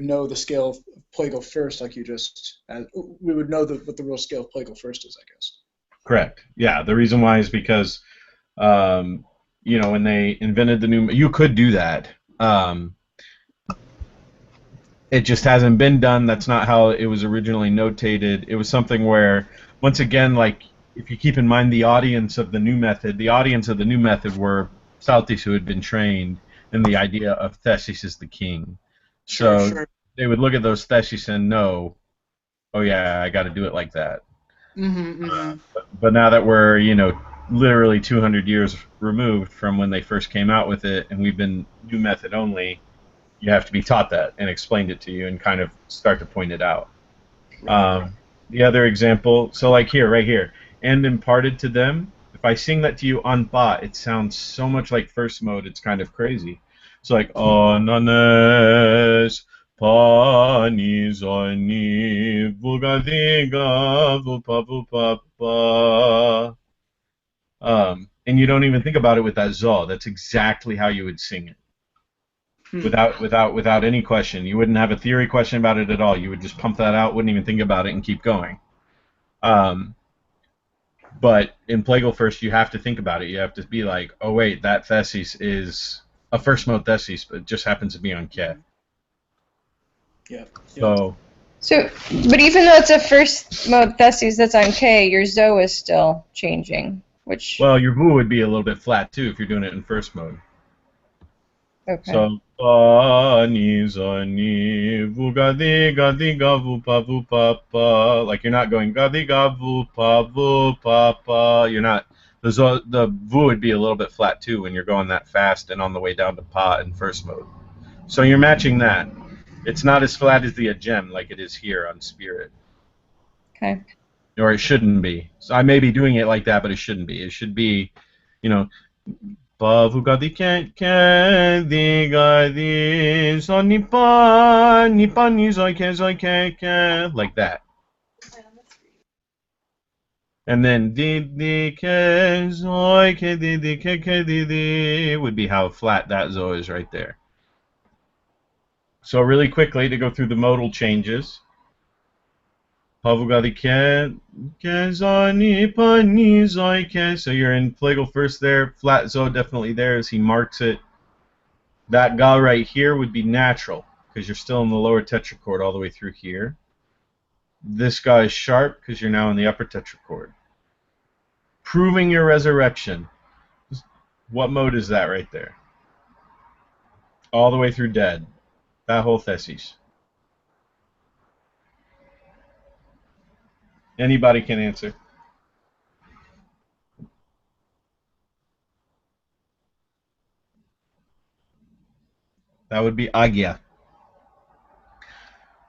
know the scale of Plagal first, like you just we would know what the real scale of Plagal first is, I guess. Correct. Yeah. The reason why is because when they invented the new, you could do that. It just hasn't been done. That's not how it was originally notated. It was something where, once again, like if you keep in mind the audience of the new method were Saltis who had been trained in the idea of Thesis as the king. So they would look at those Thesis and know, oh yeah, I got to do it like that. But now that we're, literally 200 years removed from when they first came out with it, and we've been new method only, you have to be taught that and explained it to you and kind of start to point it out. The other example, so like here, right here, and imparted to them, if I sing that to you on ba, it sounds so much like first mode, it's kind of crazy. It's like, ananes, pani, zoni, vulgadiga, vupa, vupa, pa. And you don't even think about it with that zo. That's exactly how you would sing it. Without any question. You wouldn't have a theory question about it at all. You would just pump that out, wouldn't even think about it, and keep going. But in Plagal first, you have to think about it. You have to be like, oh wait, that thesis is a first mode thesis, but it just happens to be on ke. Yeah. So, but even though it's a first mode thesis that's on K, your zo is still changing, which. Well, your vu would be a little bit flat too if you're doing it in first mode. Okay. So, pani, zoni, vu, gadi, ga, vu, pa, pa. Like you're not going gadi, ga, vu, pa. You're not. The vu would be a little bit flat too when you're going that fast and on the way down to pa in first mode. So you're matching that. It's not as flat as the agem like it is here on Spirit. Okay. Or it shouldn't be. So I may be doing it like that, but it shouldn't be. It should be, like that. And then would be how flat that zo is right there. So really quickly to go through the modal changes. So you're in Plagal first there, flat zo definitely there as he marks it. That ga right here would be natural because you're still in the lower tetrachord all the way through here. This ga is sharp because you're now in the upper tetrachord. Proving your resurrection. What mode is that right there? All the way through dead. That whole thesis. Anybody can answer. That would be Agya.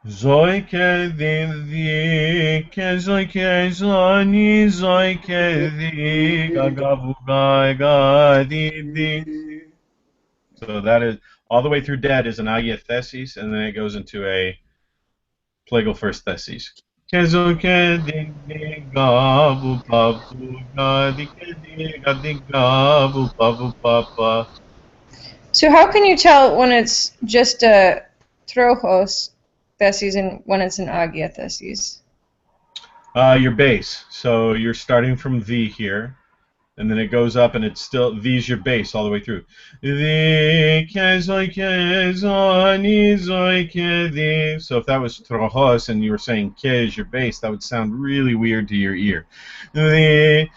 Zoike di ke zoike zoni zoike di gagavu ga di. So that is all the way through dead is an Agya thesis, and then it goes into a Plagal first thesis. So how can you tell when it's just a Trojos thesis and when it's an Agia thesis? Your base. So you're starting from V here, and then it goes up, and it's still V's your base all the way through. So if that was Trojos and you were saying Ke is your base, that would sound really weird to your ear. See,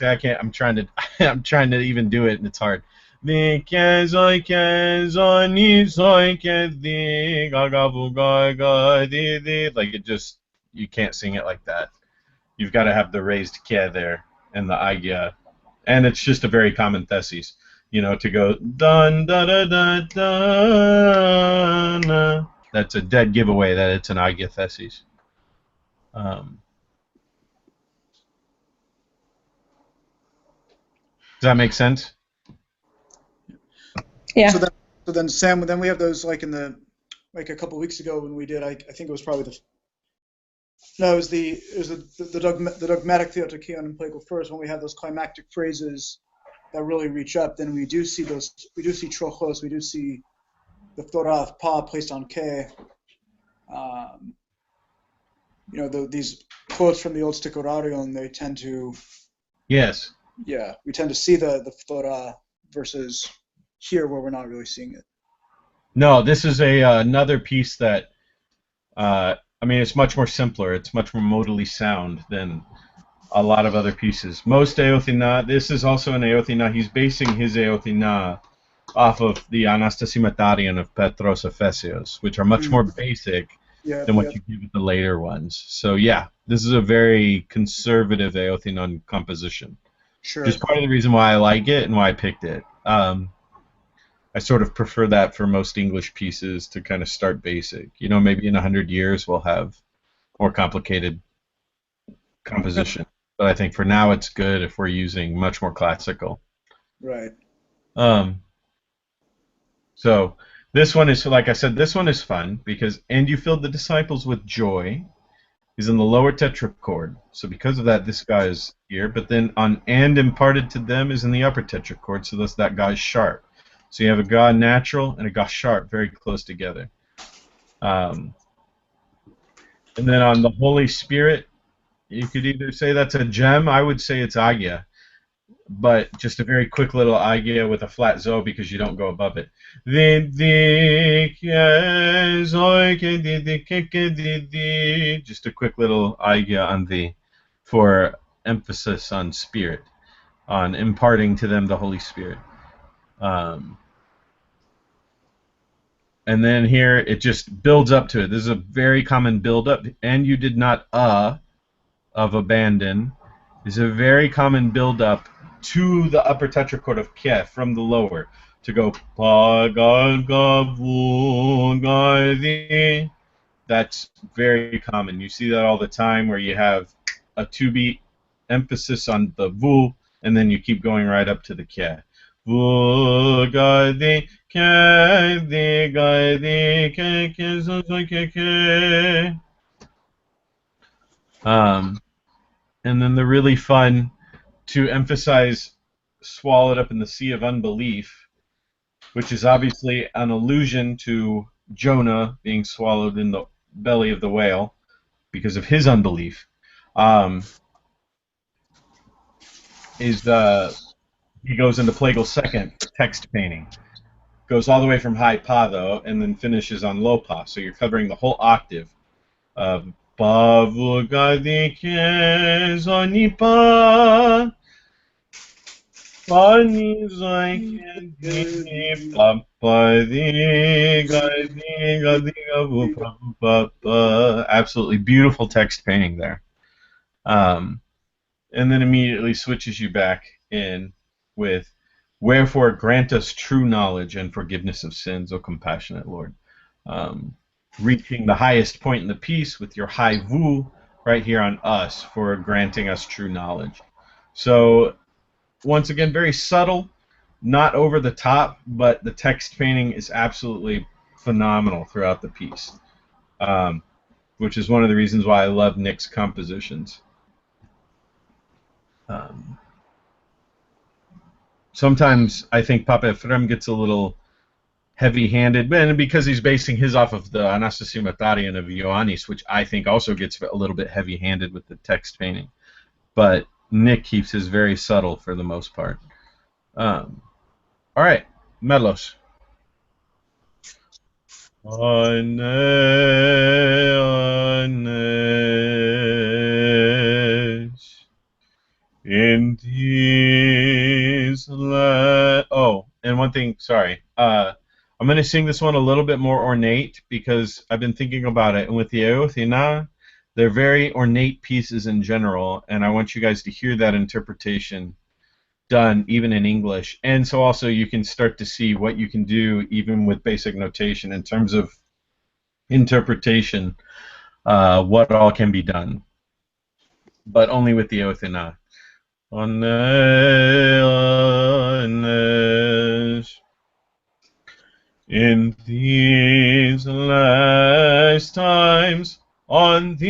I can't. I'm trying to even do it, and it's hard. Like it just, you can't sing it like that. You've got to have the raised ke there, and the Agia, and it's just a very common thesis. You know, to go dun da da da da. That's a dead giveaway that it's an Agia thesis. Does that make sense? Yeah. So then Sam, then we have those like a couple weeks ago when we did. I think it was probably the dogmatic Theotokion and Plagal first, when we have those climactic phrases that really reach up. Then we do see trochos, we do see the Torah pa placed on K. These quotes from the old Stichorarion, they tend to. Yes. Yeah, we tend to see the Torah versus here where we're not really seeing it. No, this is another piece that, it's much more simpler. It's much more modally sound than a lot of other pieces. Most Eothinon, this is also an Eothinon. He's basing his Eothinon off of the Anastasimatarion of Petros Ephesios, which are much more basic than what you get with the later ones. So yeah, this is a very conservative Eothinon composition. Sure. Just part of the reason why I like it and why I picked it. I sort of prefer that for most English pieces, to kind of start basic. You know, maybe in 100 years we'll have more complicated composition. But I think for now it's good if we're using much more classical. Right. So this one is, like I said, this one is fun because, and you filled the disciples with joy, is in the lower tetrachord. So because of that, this guy is here. But then on and imparted to them is in the upper tetrachord, so thus that guy's sharp. So you have a ga natural and a ga sharp very close together. And then on the Holy Spirit, you could either say that's a gem. I would say it's agia, but just a very quick little agia with a flat zo because you don't go above it. Just a quick little agia on the, for emphasis on spirit, on imparting to them the Holy Spirit. And then here it just builds up to it. This is a very common build-up. And you did not of abandon is a very common build-up to the upper tetrachord of Kef from the lower to go Plagal. That's very common. You see that all the time where you have a two-beat emphasis on the vu, and then you keep going right up to the Kef. And then the really fun to emphasize swallowed up in the sea of unbelief, which is obviously an allusion to Jonah being swallowed in the belly of the whale because of his unbelief. He goes into Plagal's second text painting. Goes all the way from high pa, though, and then finishes on low pa. So you're covering the whole octave of pa vugadi kezoni pa pani zoikedi pa pa di gadi gadi gavu pa pa pa. Absolutely beautiful text painting there. And then immediately switches you back in with, wherefore grant us true knowledge and forgiveness of sins, O compassionate Lord. Reaching the highest point in the piece with your high vu right here on us for granting us true knowledge. So once again, very subtle, not over the top, but the text painting is absolutely phenomenal throughout the piece, which is one of the reasons why I love Nick's compositions. Sometimes I think Papa Ephraim gets a little heavy-handed, and because he's basing his off of the Anastasimatarion of Ioannis, which I think also gets a little bit heavy-handed with the text painting. But Nick keeps his very subtle for the most part. All right, Melos. In these and one thing, sorry. I'm going to sing this one a little bit more ornate because I've been thinking about it. And with the Eothinon, They're very ornate pieces in general, and I want you guys to hear that interpretation done even in English. And so also you can start to see what you can do even with basic notation in terms of interpretation, what all can be done, but only with the Eothinon. In these last times, on the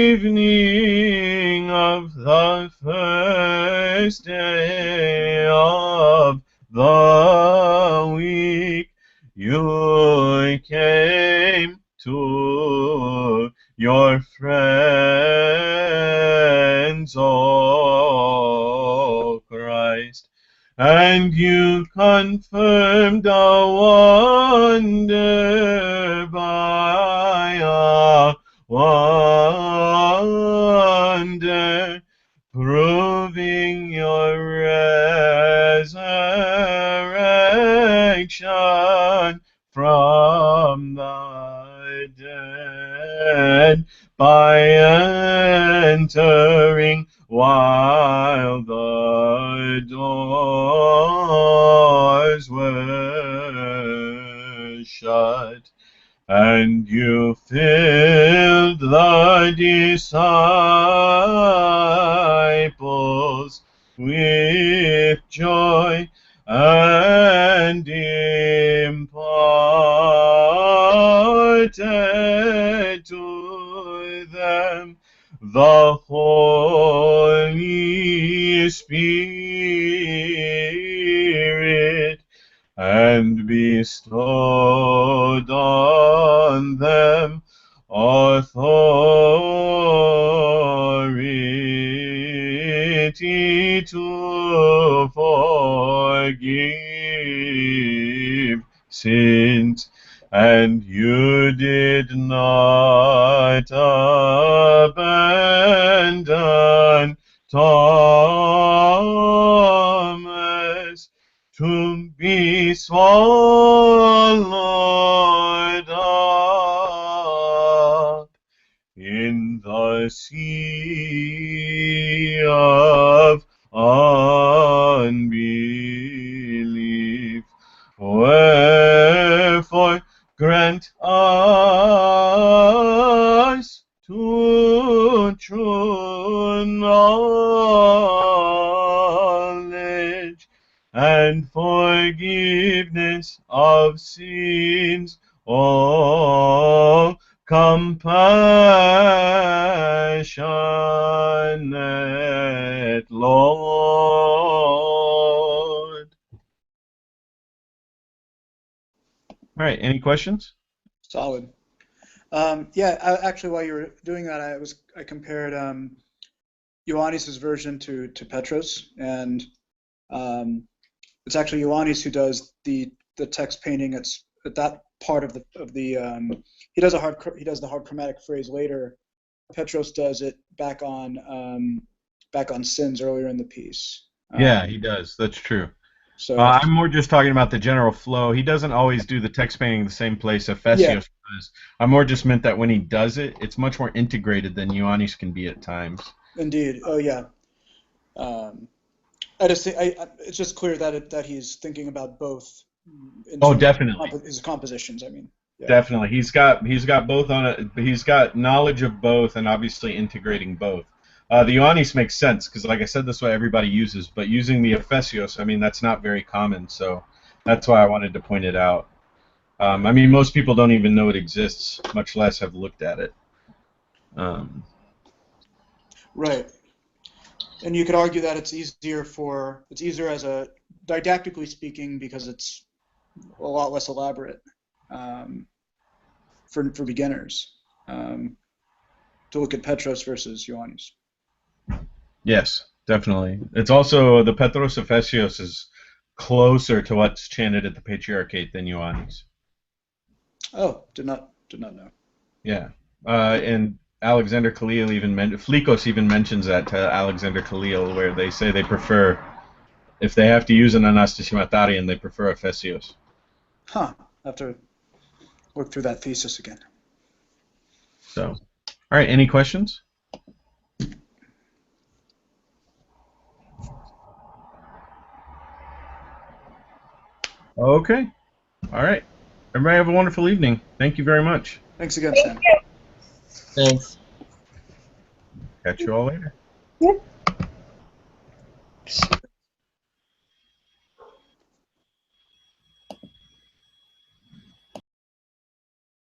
evening of the first day of the week, you came to your friends, O Christ, and you confirmed a wonder by a wonder, proving your resurrection from the dead by entering while the doors were shut, and you filled the disciples with joy and imparted to them the Holy Spirit, and bestowed on them authority to forgive sins, and you did not abandon Thomas to be swallowed up in the sea of unbelief. Wherefore grant us to true knowledge and forgiveness of sins, O compassionate Lord. All right, any questions? Solid. Actually, while you were doing that, I compared Ioannis' version to Petros, and it's actually Ioannis who does the text painting. It's at that part of the he does the hard chromatic phrase later. Petros does it back on sins earlier in the piece. Yeah, he does. That's true. So I'm more just talking about the general flow. He doesn't always do the text painting in the same place Ephesios does. I more just meant that when he does it, it's much more integrated than Ioannis can be at times. Indeed. Oh yeah. It's just clear that he's thinking about both. Definitely. His compositions, I mean. Yeah. Definitely. He's got both on it. He's got knowledge of both and obviously integrating both. The Ioannis makes sense because, like I said, that's what everybody uses. But using the Ephesios, I mean, that's not very common. So that's why I wanted to point it out. I mean, most people don't even know it exists, much less have looked at it. Right. And you could argue that it's easier as a didactically speaking because it's a lot less elaborate for beginners to look at Petros versus Ioannis. Yes, definitely. It's also the Petros Ephesios is closer to what's chanted at the Patriarchate than Ioannis. Oh, did not know. Yeah, and Alexander Khalil Flikos even mentions that to Alexander Khalil, where they say they prefer, if they have to use an Anastasiomatarian, they prefer Ephesios. Huh. I have to look through that thesis again. So, All right, any questions? Okay. All right. Everybody have a wonderful evening. Thank you very much. Thanks again, Sam. Thanks. Catch you all later. Yep.